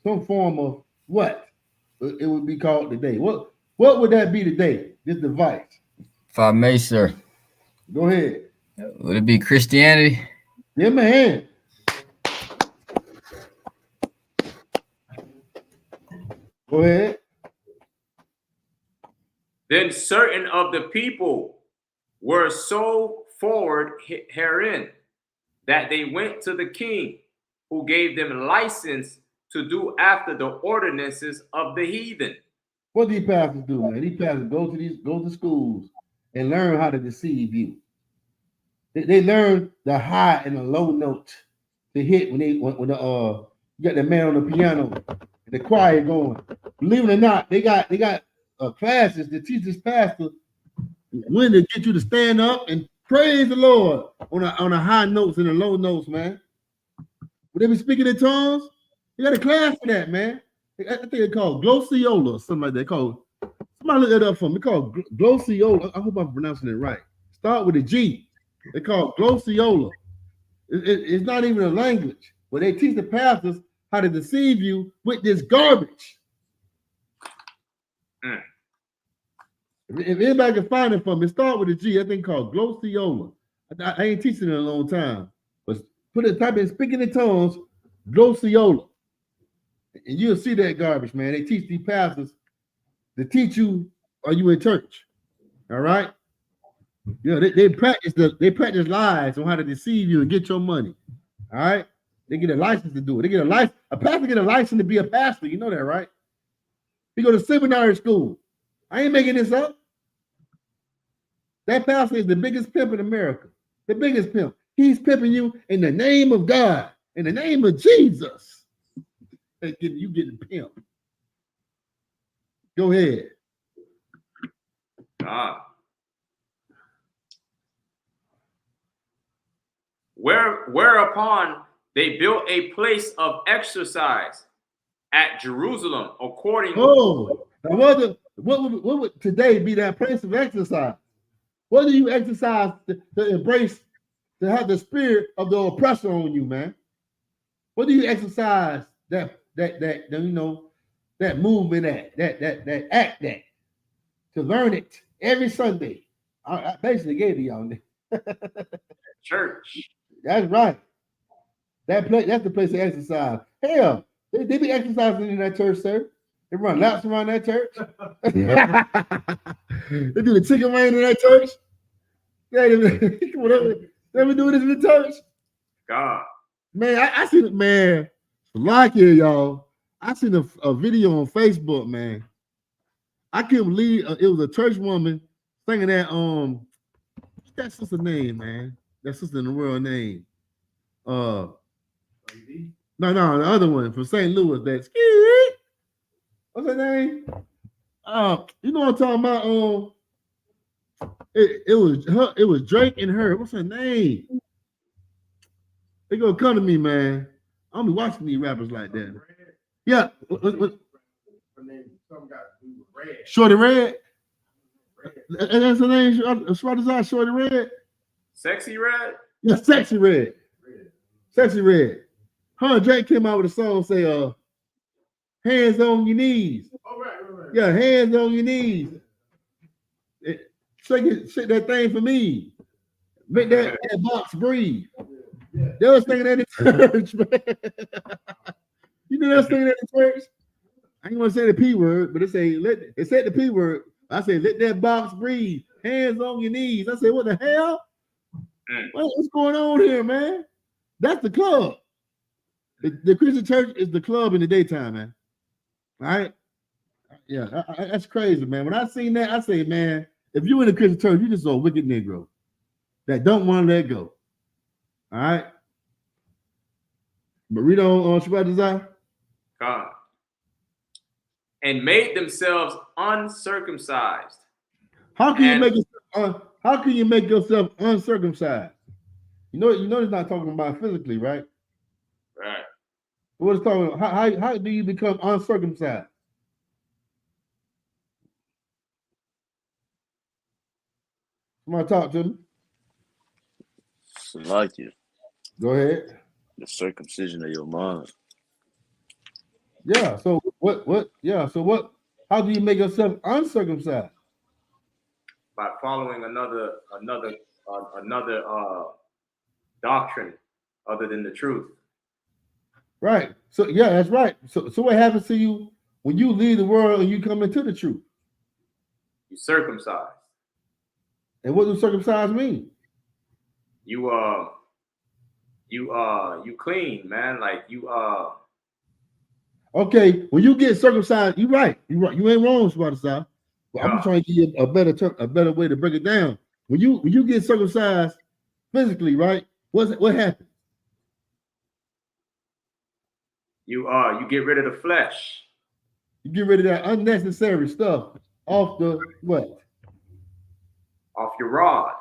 some form of what it would be called today. What would that be today? This device. If I may, sir. Go ahead. Would it be Christianity? Yeah, man. Go ahead. Then certain of the people were so forward herein that they went to the king, who gave them license to do after the ordinances of the heathen. What do these pastors do, man? These pastors go to schools and learn how to deceive you. They learn the high and the low note to hit when you got the man on the piano and the choir going. Believe it or not, they got classes that teach this pastor when to get you to stand up and praise the Lord on the high notes and the low notes, man. Would they be speaking in tongues? You got a class for that, man. I think it's called glossiola or something like that. Somebody look that up for me. It's called glossiola. I hope I'm pronouncing it right. Start with a G. They call it glossiola. It's not even a language, but they teach the pastors how to deceive you with this garbage. If anybody can find it for me, start with a G. I think called glossiola. I ain't teaching it in a long time, but type in speaking in tongues, glossiola, and you'll see that garbage, man. They teach these pastors to teach you, are you in church? All right. You know, they practice lies on how to deceive you and get your money. All right. They get a license to do it. They get a license. A pastor get a license to be a pastor. You know that, right? He go to seminary school. I ain't making this up. That pastor is the biggest pimp in America. The biggest pimp. He's pimping you in the name of God, in the name of Jesus. You getting pimped. Go ahead. Whereupon they built a place of exercise at Jerusalem according. Oh, what would today be that place of exercise? What do you exercise to embrace, to have the spirit of the oppressor on you, man? What do you exercise that you know, that movement that act to learn it every Sunday? I basically gave it y'all. Church. That's right. That's the place to exercise. Hell, they be exercising in that church, sir. They run laps around that church. They do the chicken wing in that church. They be doing this in the church. God. Man, I seen it, man. Like it, y'all. I seen a video on Facebook, man. I couldn't believe it was a church woman singing that what's that sister name, man? That sister in the world name. No, the other one from St. Louis. That's what's her name? You know what I'm talking about? It was her. It was Drake and her. What's her name? They gonna come to me, man. I'm be watching these rappers like that. Yeah. What? Her name? Something got to do with Red. Shorty Red. And that's the name. Shorty Red. Sexy Red. Yeah, Sexy Red. Sexy Red. Her and Drake came out with a song say, hands on your knees. Oh, right. Yeah, hands on your knees. Shake that thing for me. Make that box breathe. Yeah. They was singing that in church, man. You know they was singing that in church? I ain't gonna say the P word, but it said the P word. I said, let that box breathe. Hands on your knees. I said, what the hell? What's going on here, man? That's the club. The Christian church is the club in the daytime, man. All right? Yeah, that's crazy, man. When I seen that, I say, man, if you in the Christian church, you just a wicked Negro that don't want to let go. All right? But read on Shabbat Desire. God. And made themselves uncircumcised. How can you make yourself uncircumcised? You know it's not talking about physically, right? Right. What it's talking about? How do you become uncircumcised? Somebody talk to me. Salakia. Go ahead. The circumcision of your mind. Yeah. So what? Yeah. So what? How do you make yourself uncircumcised? By following another doctrine other than the truth. Right. So yeah, that's right. So what happens to you when you leave the world and you come into the truth? You circumcised. And what does circumcised mean? You clean, man. Like you Okay, when you get circumcised, you're right. You ain't wrong, Shabbat. But I'm trying to give you a better way to break it down. When you get circumcised physically, right? What happens? You get rid of the flesh. You get rid of that unnecessary stuff off the what? Off your rod.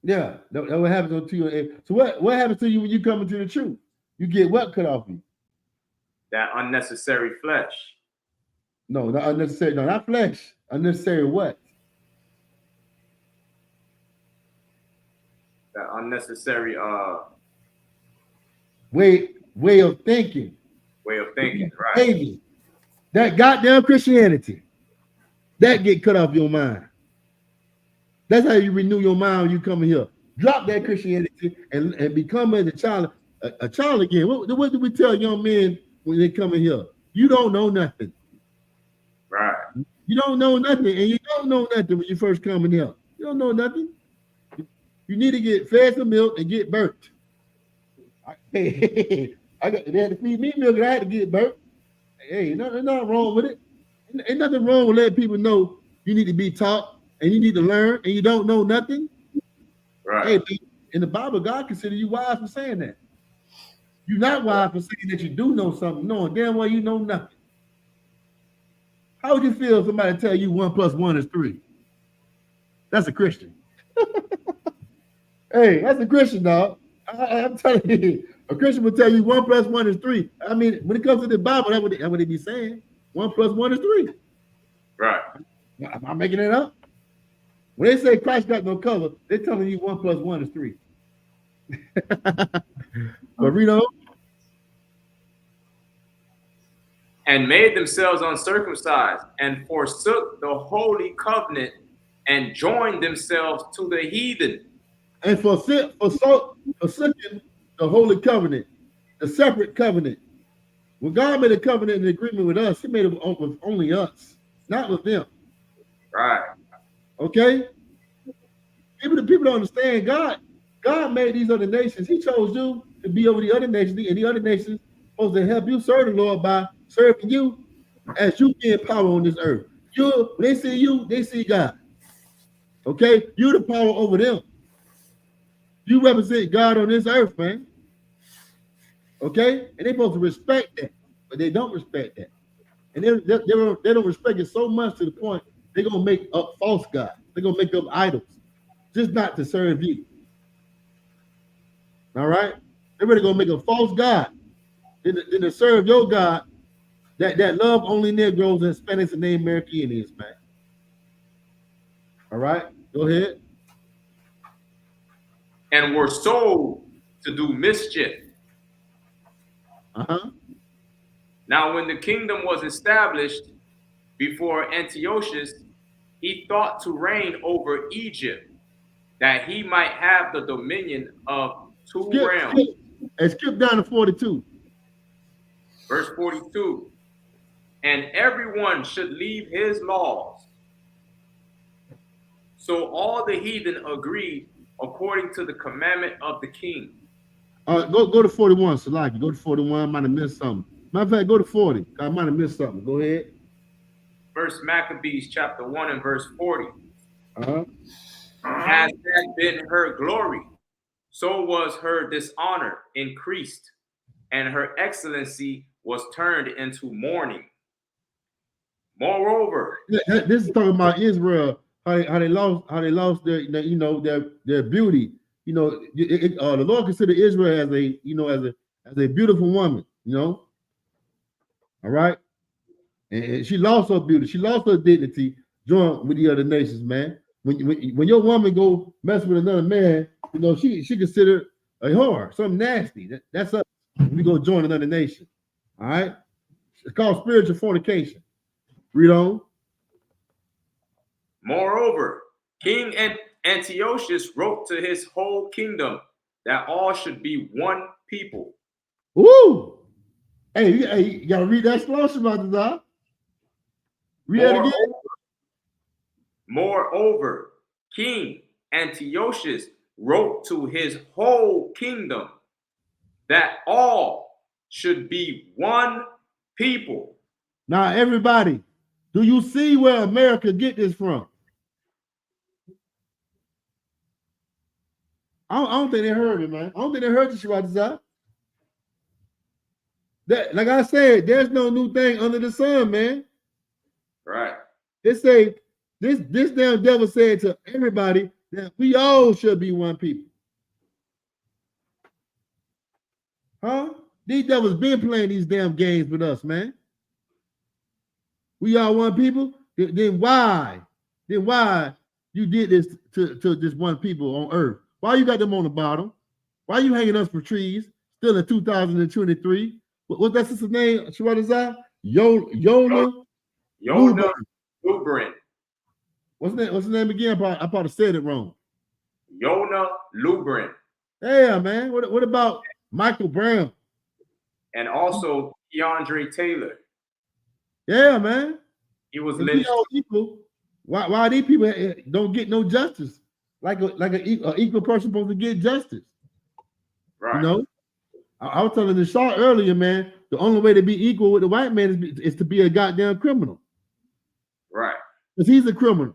Yeah, that what happens to you. So what happens to you when you come into the truth? You get what cut off you? That unnecessary flesh. No, not unnecessary. No, not flesh. Unnecessary what? That unnecessary way of thinking. Way of thinking, right? Behavior. That goddamn Christianity. That get cut off your mind. That's how you renew your mind when you come in here. Drop that Christianity and become a child again. What do we tell young men when they come in here? You don't know nothing. Right. You don't know nothing, and you don't know nothing when you first come in here. You don't know nothing. You need to get fed some milk and get burnt. They had to feed me milk and I had to get burnt. Hey, nothing wrong with it. Ain't nothing wrong with letting people know you need to be taught and you need to learn and you don't know nothing. Right. Hey, in the Bible, God consider you wise for saying that. You're not wise for saying that you do know something, knowing damn well you know nothing. How would you feel if somebody tell you 1 + 1 is 3? That's a Christian. Hey, that's a Christian, dog. I'm telling you, a Christian will tell you 1 + 1 is 3. I mean, when it comes to the Bible, that's what they be saying. 1 + 1 is 3. Right. Am I making it up? When they say Christ got no color, they're telling you 1 + 1 is 3. But read on. And made themselves uncircumcised, and forsook the holy covenant, and joined themselves to the heathen. And forsook the holy covenant, the separate covenant. When God made a covenant and agreement with us, he made it with only us, not with them. Right. Okay? People don't understand God made these other nations. He chose you to be over the other nations, and the other nations supposed to help you serve the Lord by serving you as you get power on this earth. When they see you, they see God. Okay? You're the power over them. You represent God on this earth, man. Okay? And they're supposed to respect that, but they don't respect that. And they don't respect it so much to the point they're going to make up false gods. They're going to make up idols just not to serve you. All right? They're really going to make a false god than to serve your God that love only Negroes and Hispanics and Native American Indians, man. All right, go ahead. And were sold to do mischief. Now, when the kingdom was established before Antiochus, he thought to reign over Egypt, that he might have the dominion of two realms. Skip down to 42. Verse 42. And everyone should leave his laws. So all the heathen agreed according to the commandment of the king. Go to 41, Salaki. Go to 41. I might have missed something. Matter of fact, go to 40. I might have missed something. Go ahead. First Maccabees chapter 1 and verse 40. Has that been her glory, so was her dishonor increased, and her excellency was turned into mourning. Moreover, this is talking about Israel, how they lost their beauty. You know, the Lord considered Israel as a beautiful woman. You know, all right, and she lost her beauty, she lost her dignity, joined with the other nations, man. When your woman go mess with another man, you know, she considered a whore, something nasty. That's us. We go join another nation. All right, it's called spiritual fornication. Read on. Moreover, King Antiochus wrote to his whole kingdom that all should be one people. Woo! Hey, you gotta read that slow, Shabbat. Read it again. Moreover, King Antiochus wrote to his whole kingdom that all should be one people. Now, everybody, do you see where America get this from? I don't think they heard it, man. I don't think they heard the Shabbat. That, like I said, there's no new thing under the sun, man. Right. It say this damn devil said to everybody that we all should be one people. Huh? These devils been playing these damn games with us, man. We are one people. Then why you did this to just one people on earth? Why you got them on the bottom? Why you hanging us for trees still in 2023? What's that sister's name? Shwadazai? Yona Lubrin. What's the name again? I probably said it wrong. Yona Lubrin. Yeah, man. What about Michael Brown? And also Keandre Taylor. Yeah, man. He was lynched. Why these people don't get no justice? Like an equal person supposed to get justice. Right. You know? I was telling the Shaw earlier, man, the only way to be equal with the white man is to be a goddamn criminal. Right. Because he's a criminal.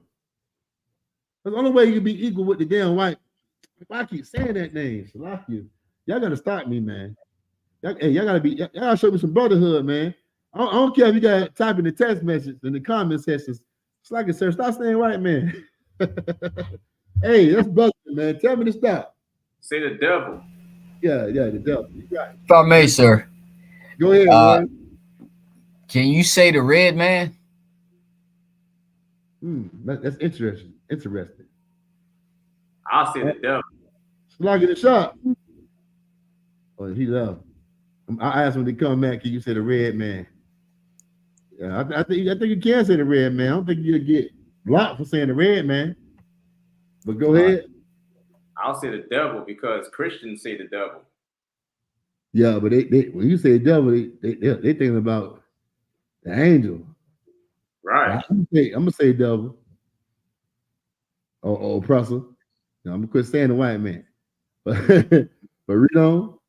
That's the only way you can be equal with the damn white. If I keep saying that name, y'all gotta stop me, man. Y'all gotta show me some brotherhood, man. I don't care if you got type in the text message in the comment sections. It's like it, sir. Stop saying white man. Hey, that's brother, man. Tell me to stop. Say the devil. Yeah, the devil. You right. If I may, sir. Go ahead, man. Can you say the red man? That's interesting. I'll say the devil. Like in the shop. Oh, he left. I asked him to come back. Can you say the red man? Yeah, I think you can say the red man. I don't think you'll get blocked for saying the red man. But go ahead. I'll say the devil because Christians say the devil. Yeah, but they when you say devil, they thinking about the angel. Right. I'm gonna say devil. Or oppressor. No, I'm gonna quit saying the white man. But read on.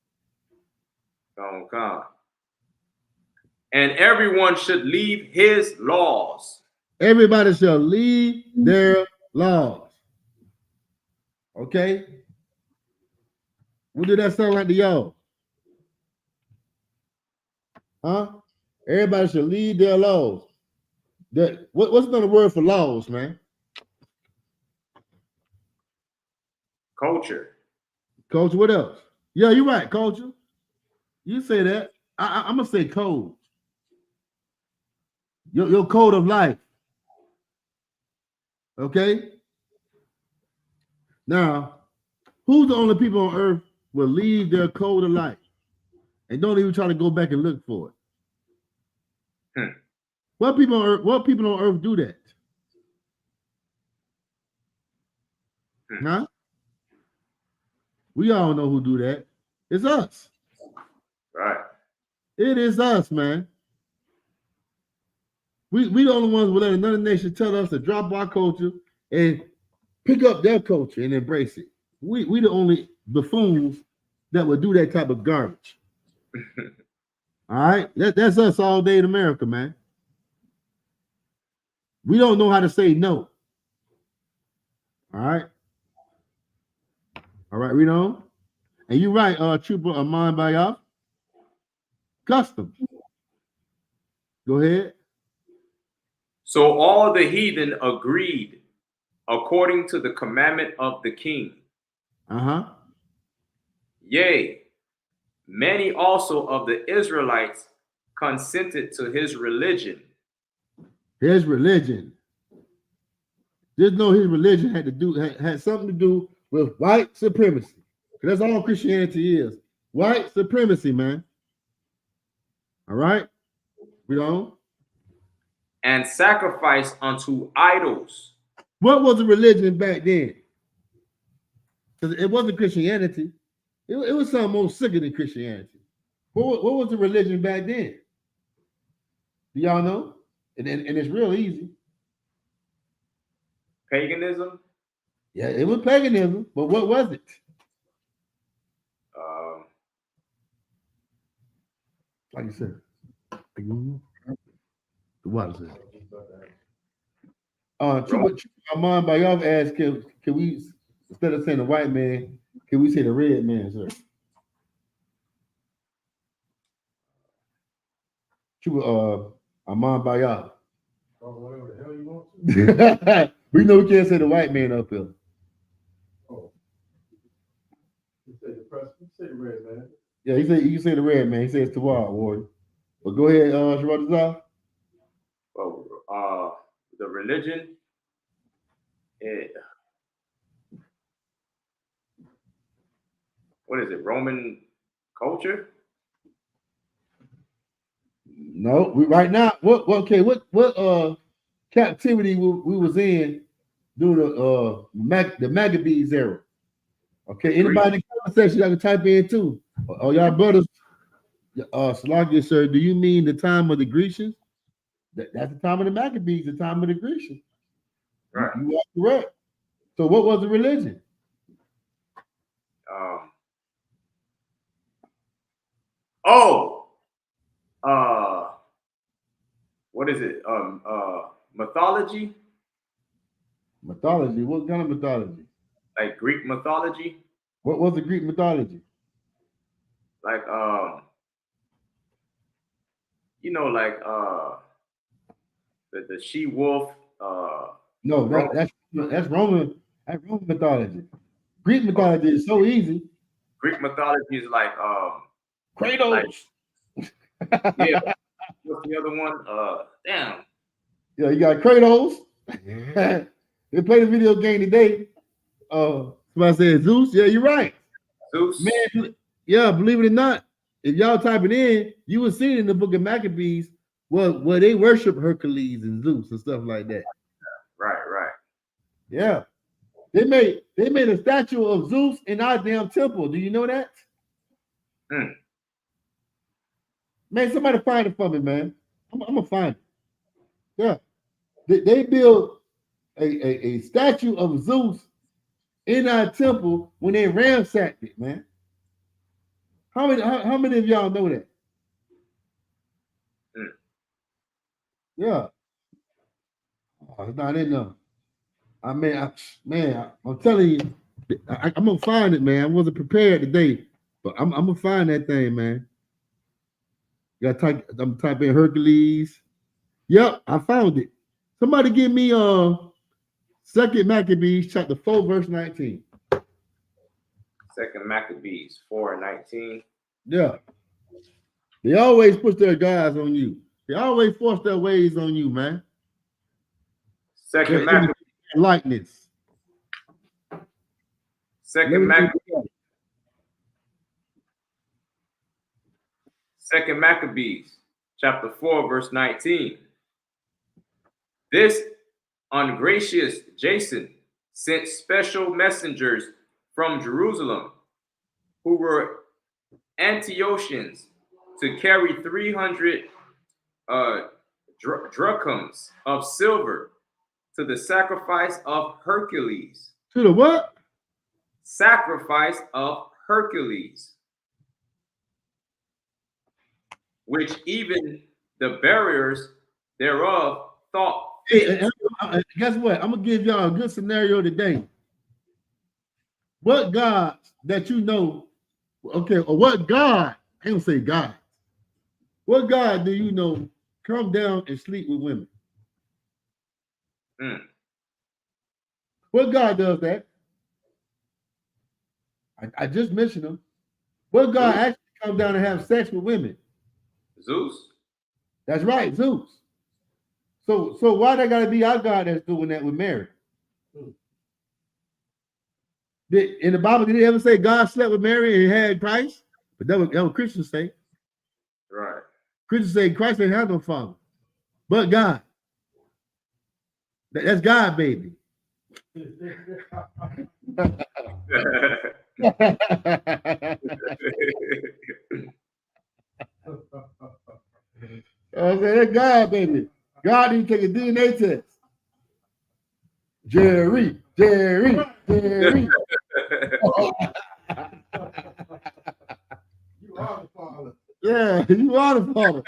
Oh God. And everyone should leave his laws. Everybody shall leave their laws. Okay? What did that sound like to y'all? Huh? Everybody should leave their laws. What's another word for laws, man? Culture. Culture, what else? Yeah, you're right, culture. You say that. I'm gonna say code. Your code of life. Okay? Now, who's the only people on earth will leave their code of life and don't even try to go back and look for it? What people on earth do that? Huh? We all know who do that. It's us. Right. It is us, man. We the only ones who let another nation tell us to drop our culture and pick up their culture and embrace it. We the only buffoons that would do that type of garbage. All right, that's us all day in America, man. We don't know how to say no. All right, read on. And you're right, Trooper Aman Bayaf. Custom. Go ahead. So all the heathen agreed according to the commandment of the king. Yea, many also of the Israelites consented to his religion. His religion. Just know his religion had something to do with white supremacy. That's all Christianity is. White supremacy, man. All right? Read on. And sacrifice unto idols. What was the religion back then? Because it wasn't Christianity. It was something more sicker than Christianity. What was the religion back then? Do y'all know? And it's real easy. Paganism? Yeah, it was paganism, but what was it? Like you said. What is it? Amon Bayov asked, can we, instead of saying the white man, can we say the red man, sir? Amon Bayov. Whatever the hell you want to. We know we can't say the white man up here. Oh. You say the red man. Yeah, he said you can say the red man. He says to wild warrior. But go ahead, Sharatazar. Well, the religion, what is it? Roman culture? No, right now, what captivity we was in during the Maccabees era? Okay, anybody in the comment section, y'all can type in too. Oh, y'all brothers, Salakia, sir, do you mean the time of the Grecians? That's the time of the Maccabees, the time of the Grecians. Right. You are correct. So what was the religion? What is it? Mythology? Mythology? What kind of mythology? Like Greek mythology? What was the Greek mythology? Like like the she wolf. No, that's Roman. That's Roman mythology. Greek mythology is so easy. Greek mythology is like Kratos. Like, yeah. What's the other one? Damn. Yeah, you got Kratos. They played a video game today. Somebody said Zeus. Yeah, you're right. Zeus. Man, yeah, believe it or not, if y'all type it in, you will see it in the book of Maccabees where they worship Hercules and Zeus and stuff like that. Right. Yeah. They made a statue of Zeus in our damn temple. Do you know that? Man, somebody find it for me, man. I'm gonna find it. Yeah. They built a statue of Zeus in our temple when they ransacked it, man. How many of y'all know that? Yeah. Oh, it's not in there. I mean, I'm telling you, I'm gonna find it, man. I wasn't prepared today, but I'm gonna find that thing, man. You gotta type in Hercules. Yep, I found it. Somebody give me 2nd Maccabees chapter 4, verse 19. 2nd Maccabees 4:19. Yeah. They always push their guys on you. They always force their ways on you, man. 2nd Maccabees likeness. Second Maccabees, chapter 4, verse 19. This ungracious Jason sent special messengers from Jerusalem, who were Antiochians, to carry 300 drachms of silver to the sacrifice of Hercules. To the what? Sacrifice of Hercules, which even the bearers thereof thought. Hey, guess what? I'm gonna give y'all a good scenario today. What God that you know, okay, or what God, I don't say God. What God do you know come down and sleep with women? What God does that? I just mentioned him. What God actually comes down and have sex with women? Zeus. That's right, Zeus. So why that gotta be our God that's doing that with Mary? In the Bible, did it ever say God slept with Mary and had Christ? But that what Christians say. Right. Christians say Christ ain't have no father, but God. That's God, baby. That's God, baby. God didn't take a DNA test. Jerry. You are the father. Yeah, you are the father.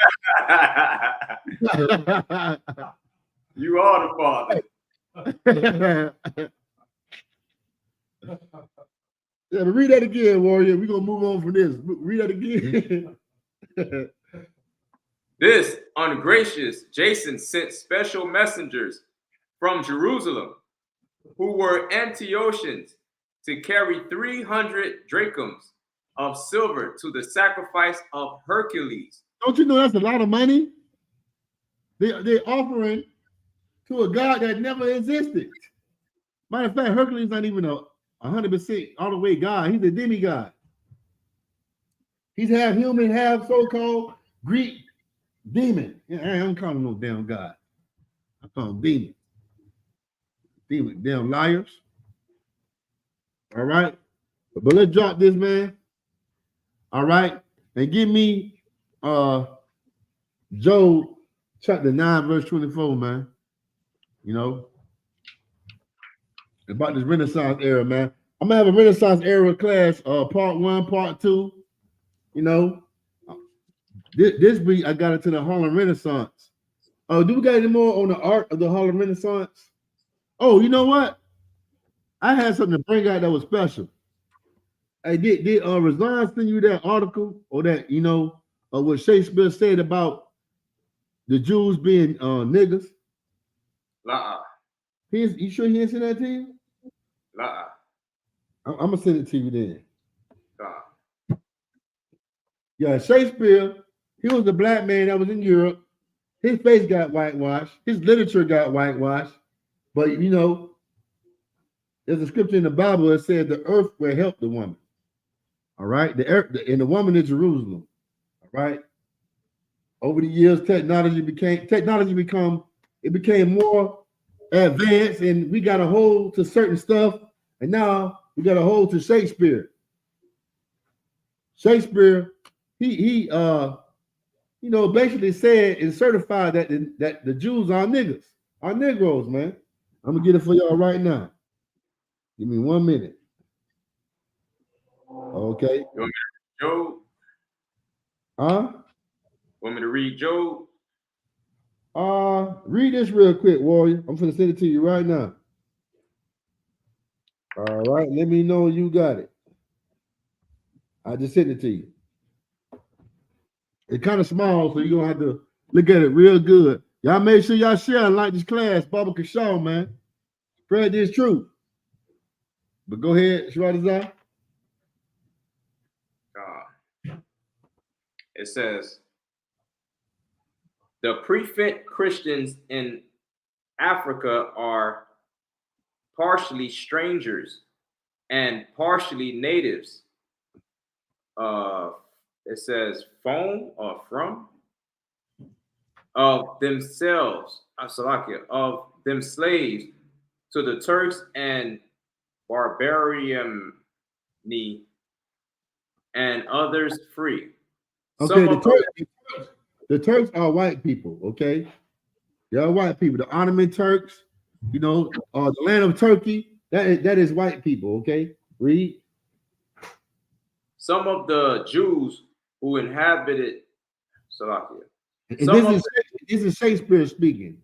You are the father. Yeah, but read that again, Warrior. We're gonna move on from this. Read that again. This ungracious Jason sent special messengers from Jerusalem, who were Antiochians, to carry 300 drachms of silver to the sacrifice of Hercules. Don't you know that's a lot of money? They're offering to a God that never existed. Matter of fact, Hercules not even a 100% all the way God. He's a demigod. He's half human, half so-called Greek demon. I don't call him no damn God. I call him demon. Demon, damn liars. All right. But let's drop this, man. All right. And give me Job chapter 9, verse 24, man. You know, about this Renaissance era, man. I'm gonna have a Renaissance era class, part 1, part 2. You know, this week I got into the Harlem Renaissance. Oh, do we got any more on the art of the Harlem Renaissance? Oh, you know what? I had something to bring out that was special. Hey, did Razan send you that article or that, you know, what Shakespeare said about the Jews being niggas? You sure he didn't send that to you? I'm gonna send it to you then. Yeah, Shakespeare, he was a black man that was in Europe. His face got whitewashed. His literature got whitewashed. But, you know, there's a scripture in the Bible that said the earth will help the woman. All right? And the woman is Jerusalem. All right? Over the years, technology became more advanced, and we got a hold to certain stuff, and now we got a hold to Shakespeare. Shakespeare, he you know, basically said and certified that the Jews are niggas, are Negroes, man. I'm gonna get it for y'all right now. Give me 1 minute. Okay. You want me to read Job? Huh? Want me to read Job? Read this real quick, Warrior. I'm gonna send it to you right now. All right, let me know you got it. I just sent it to you. It's kind of small, so you're gonna have to look at it real good. Y'all make sure y'all share and like this class, Baba Kashaw, man. Spread this truth. But go ahead, Shradazar. It says, the prefect Christians in Africa are partially strangers and partially natives. It says from of themselves, of them slaves to the Turks and Barbarian and others free. Okay, the Turks are white people, okay? They are white people. The Ottoman Turks, you know, the land of Turkey, that is white people, okay? Read. Some of the Jews who inhabited Salakia. This is Shakespeare speaking.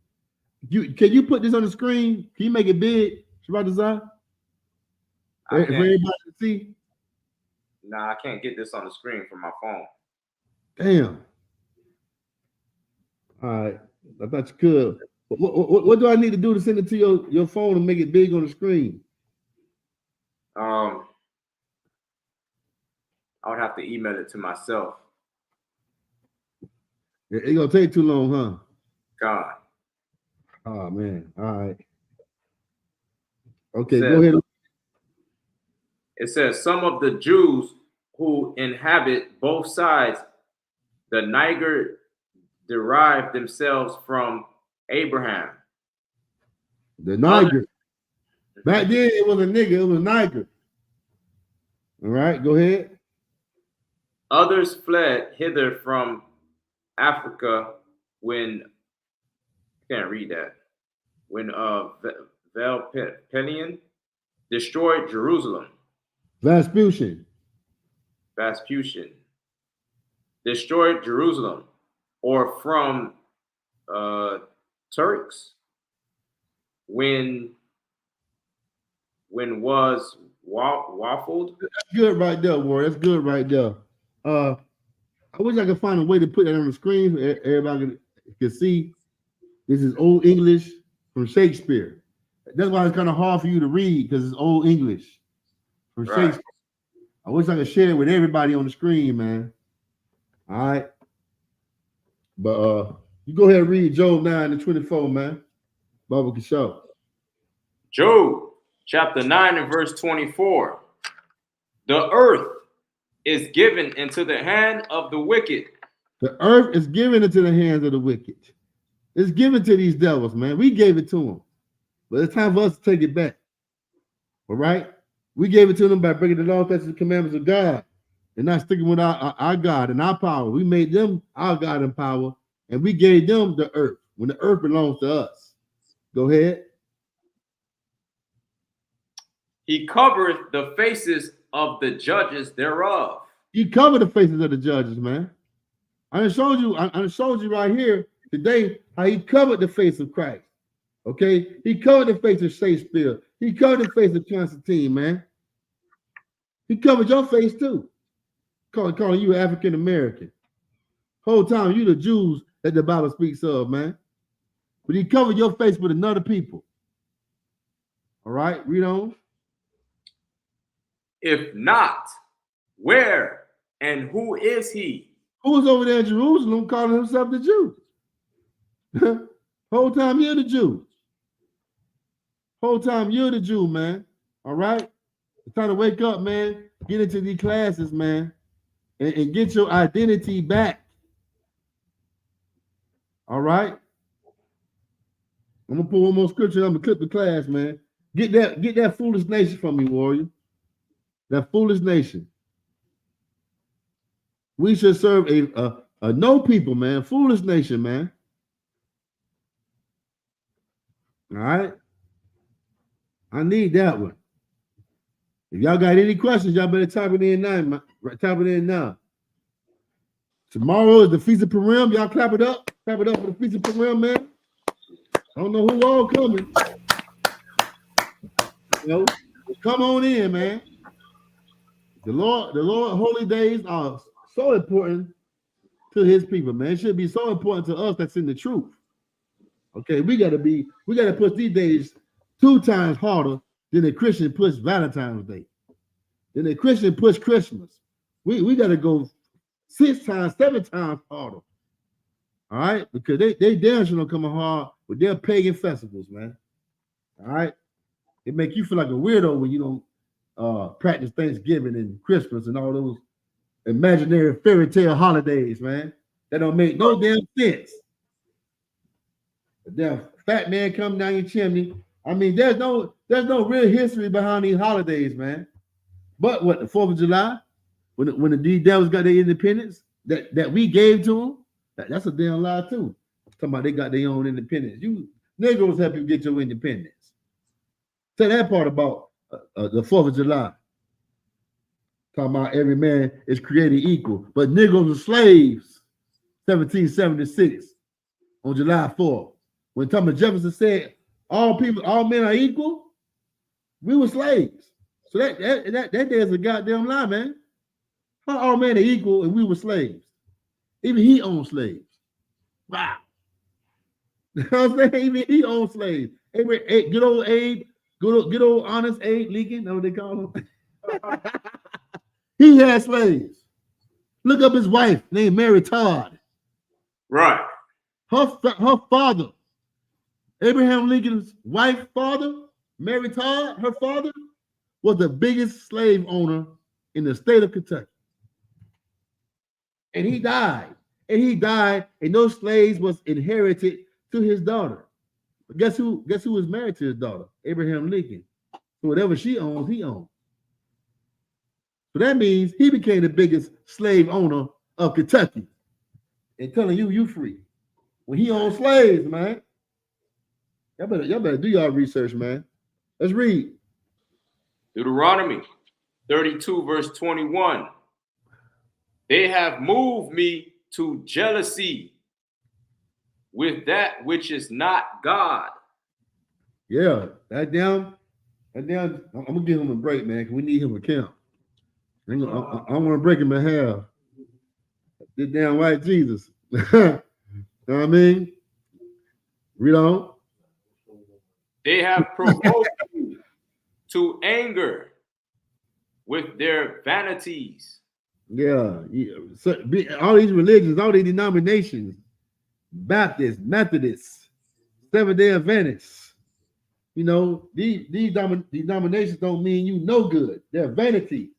Can you put this on the screen? Can you make it big? Shabbat Design? For everybody to see? Nah, I can't get this on the screen from my phone. Damn. All right. I thought you could. What do I need to do to send it to your phone and make it big on the screen? I would have to email it to myself. It's gonna take too long, huh? God. Oh man. All right. Okay, go ahead. It says some of the Jews who inhabit both sides, the Niger, derived themselves from Abraham. The Niger. Back then it was a nigga, it was a Niger. All right, go ahead. Others fled hither from Africa when can't read that. When Velpelian destroyed Jerusalem. Vespucian destroyed Jerusalem, or from Turks when was waffled. That's good right there, Warren. That's good right there. I wish I could find a way to put that on the screen so everybody can see. This is Old English from Shakespeare. That's why it's kind of hard for you to read, because it's Old English from Shakespeare. I wish I could share it with everybody on the screen, man. All right. But you go ahead and read Job 9:24, man. Baba can show. Job chapter 9 and verse 24. The earth is given into the hand of the wicked. The earth is given into the hands of the wicked. It's given to these devils, man. We gave it to them. But it's time for us to take it back. All right? We gave it to them by breaking the law, statutes, and commandments of God. And not sticking with our God and our power. We made them our God and power. And we gave them the earth when the earth belongs to us. Go ahead. He covereth the faces of the judges thereof. He covered the faces of the judges, man. I showed you right here today how he covered the face of Christ. Okay? He covered the face of Shakespeare. He covered the face of Constantine, man. He covered your face too. Calling you African American. Whole time you the Jews that the Bible speaks of, man. But he covered your face with another people. All right, read on. If not, where and who is he? Who's over there in Jerusalem calling himself the Jew? Whole time you're the Jew. Whole time you're the Jew, man. All right? It's time to wake up, man. Get into these classes, man. And get your identity back. All right? I'm gonna put one more scripture. I'm gonna clip the class, man. Get that foolish nation from me, warrior. That foolish nation. We should serve a no people, man. Foolish nation, man. All right. I need that one. If y'all got any questions, y'all better type it in now. Type it in now. Tomorrow is the Feast of Purim. Y'all clap it up. Clap it up for the Feast of Purim, man. I don't know who all coming. You know, come on in, man. The Lord holy days are so important to his people, man. It should be so important to us that's in the truth. Okay, we gotta push these days 2 times harder than the Christian push Valentine's Day. Then the Christian push Christmas. We gotta go 6 times, 7 times harder. All right, because they damn sure don't come hard with their pagan festivals, man. All right, it make you feel like a weirdo when you don't practice Thanksgiving and Christmas and all those imaginary fairy tale holidays, man. That don't make no damn sense. The damn fat man come down your chimney. I mean, there's no real history behind these holidays, man. But what, the 4th of July, when the devils got their independence that we gave to them, that's a damn lie too. Talking about they got their own independence. You Negroes help you get your independence. Say that part about the 4th of July. Talking about every man is created equal, but Negroes were slaves. 1776 on July 4th. When Thomas Jefferson said all men are equal, we were slaves. So that day is a goddamn lie, man. How all men are equal and we were slaves? Even he owned slaves. Wow. You know what I'm saying? Even he owned slaves. Good old Abe, good old honest Abe Lincoln, know what they call him? He had slaves. Look up his wife named Mary Todd. Right. Her father, Abraham Lincoln's wife, father, Mary Todd, her father, was the biggest slave owner in the state of Kentucky. And he died. And those slaves was inherited to his daughter. But guess who was married to his daughter? Abraham Lincoln. So whatever she owns, he owns. So that means he became the biggest slave owner of Kentucky. And telling you free. When he owned slaves, man. Y'all better do y'all research, man. Let's read. Deuteronomy 32, verse 21. They have moved me to jealousy with that which is not God. Yeah, that down. I'm gonna give him a break, man, because we need him to count. I want to break him in half. This damn white Jesus. You know what I mean? Read on. They have provoked you to anger with their vanities. Yeah. So, all these religions, all these denominations, Baptists, Methodists, Seventh-day Adventists, you know, these denominations don't mean you no good. They're vanity.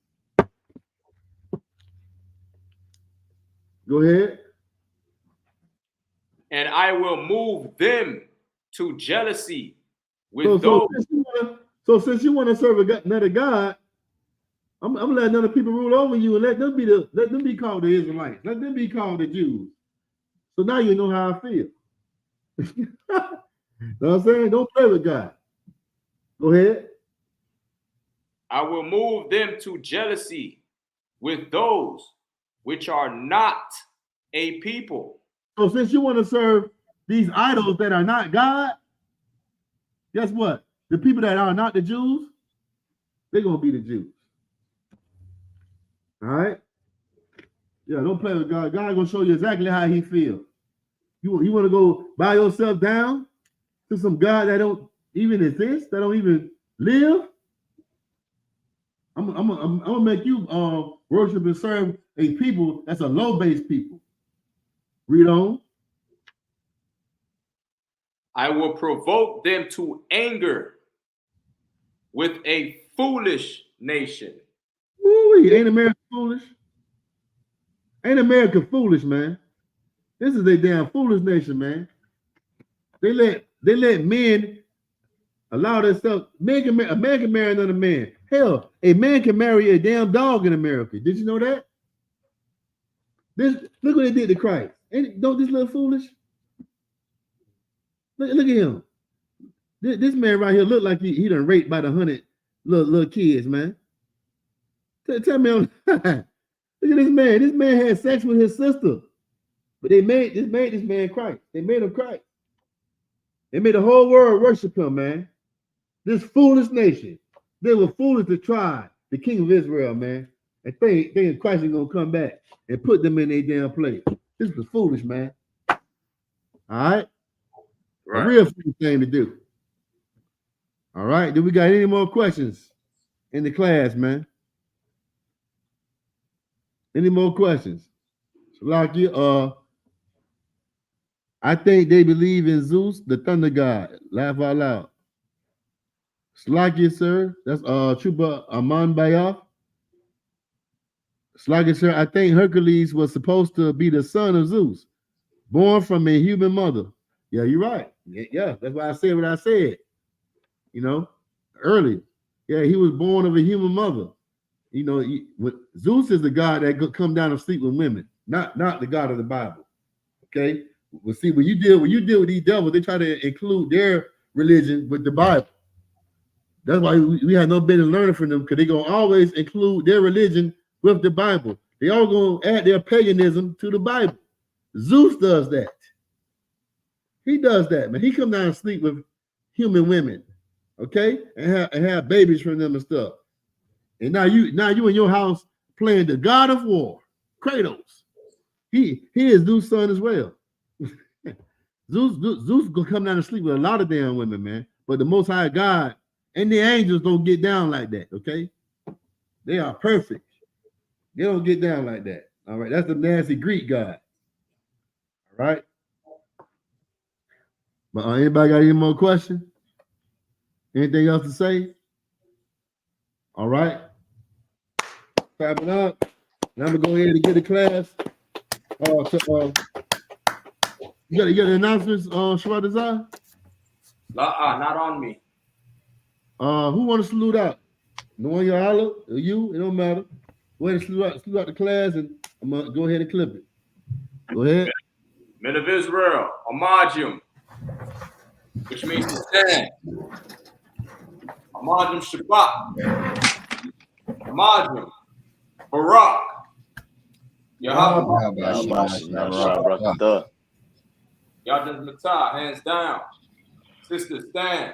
Go ahead. And I will move them to jealousy with those. So since you want to serve another God, I'm gonna let other people rule over you and let them be called the Israelites. Let them be called the Jews. So now you know how I feel. You know what I'm saying? Don't play with God. Go ahead. I will move them to jealousy with those which are not a people. So since you want to serve these idols that are not God, guess what? The people that are not the Jews, they're going to be the Jews. All right? Yeah, don't play with God. God going to show you exactly how he feels. You want to go buy yourself down to some God that don't even exist, that don't even live? I'm gonna make you worship and serve a people that's a low-based people. Read on. I will provoke them to anger with a foolish nation. Ooh, ain't America foolish? Ain't America foolish, man? This is a damn foolish nation, man. They let men allow themselves. A man can marry another man. Hell, a man can marry a damn dog in America. Did you know that? Look what they did to Christ. Don't this look foolish? Look at him. This man right here look like he done raped by the 100 little kids, man. Tell me on. Look at this man. This man had sex with his sister. But they made this man Christ. They made him Christ. They made the whole world worship him, man. This foolish nation. They were foolish to try the king of Israel, man. And thinking Christ is going to come back and put them in their damn place. This was foolish, man. All right? A real foolish thing to do. All right? Do we got any more questions in the class, man? Any more questions? Salaki, I think they believe in Zeus, the thunder god. Laugh out loud. Slakia, sir. That's Chuba Aman Bayaf. Slakia, sir. I think Hercules was supposed to be the son of Zeus, born from a human mother. Yeah, you're right. Yeah, that's why I said what I said. You know, earlier. Yeah, he was born of a human mother. You know, Zeus is the god that could come down and sleep with women, not the god of the Bible. Okay. Well, see, when you deal with these devils, they try to include their religion with the Bible. That's why we have no business learning from them, because they're gonna always include their religion with the Bible. They all gonna add their paganism to the Bible. Zeus does that. He does that, man. He come down and sleep with human women, okay, and have babies from them and stuff. And now you in your house playing the God of War, Kratos. He is Zeus' son as well. Zeus gonna come down and sleep with a lot of damn women, man. But the Most High God and the angels don't get down like that, okay? They are perfect. They don't get down like that. All right, that's the nasty Greek God. All right. But anybody got any more questions? Anything else to say? All right. Wrap it up. Now I'm gonna go ahead and get the class. You got the announcements, Shwadazar? Not on me. Who want to salute out? No one, Yahala, or you? It don't matter. Go ahead and salute out the class, and I'm gonna go ahead and clip it. Go ahead. Men of Israel, Amajim, which means to stand. Amajim Shabbat. Amajim Barak. Yahweh. Yadin Matah, hands down. Sisters, stand.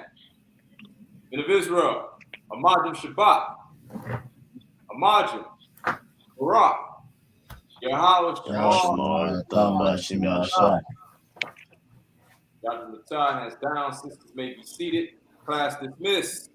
Men of Israel, Amajim Shabbat. Amajim Barak. Yahweh Shabbat. Yadin Matah, hands down. Sisters may be seated. Class dismissed.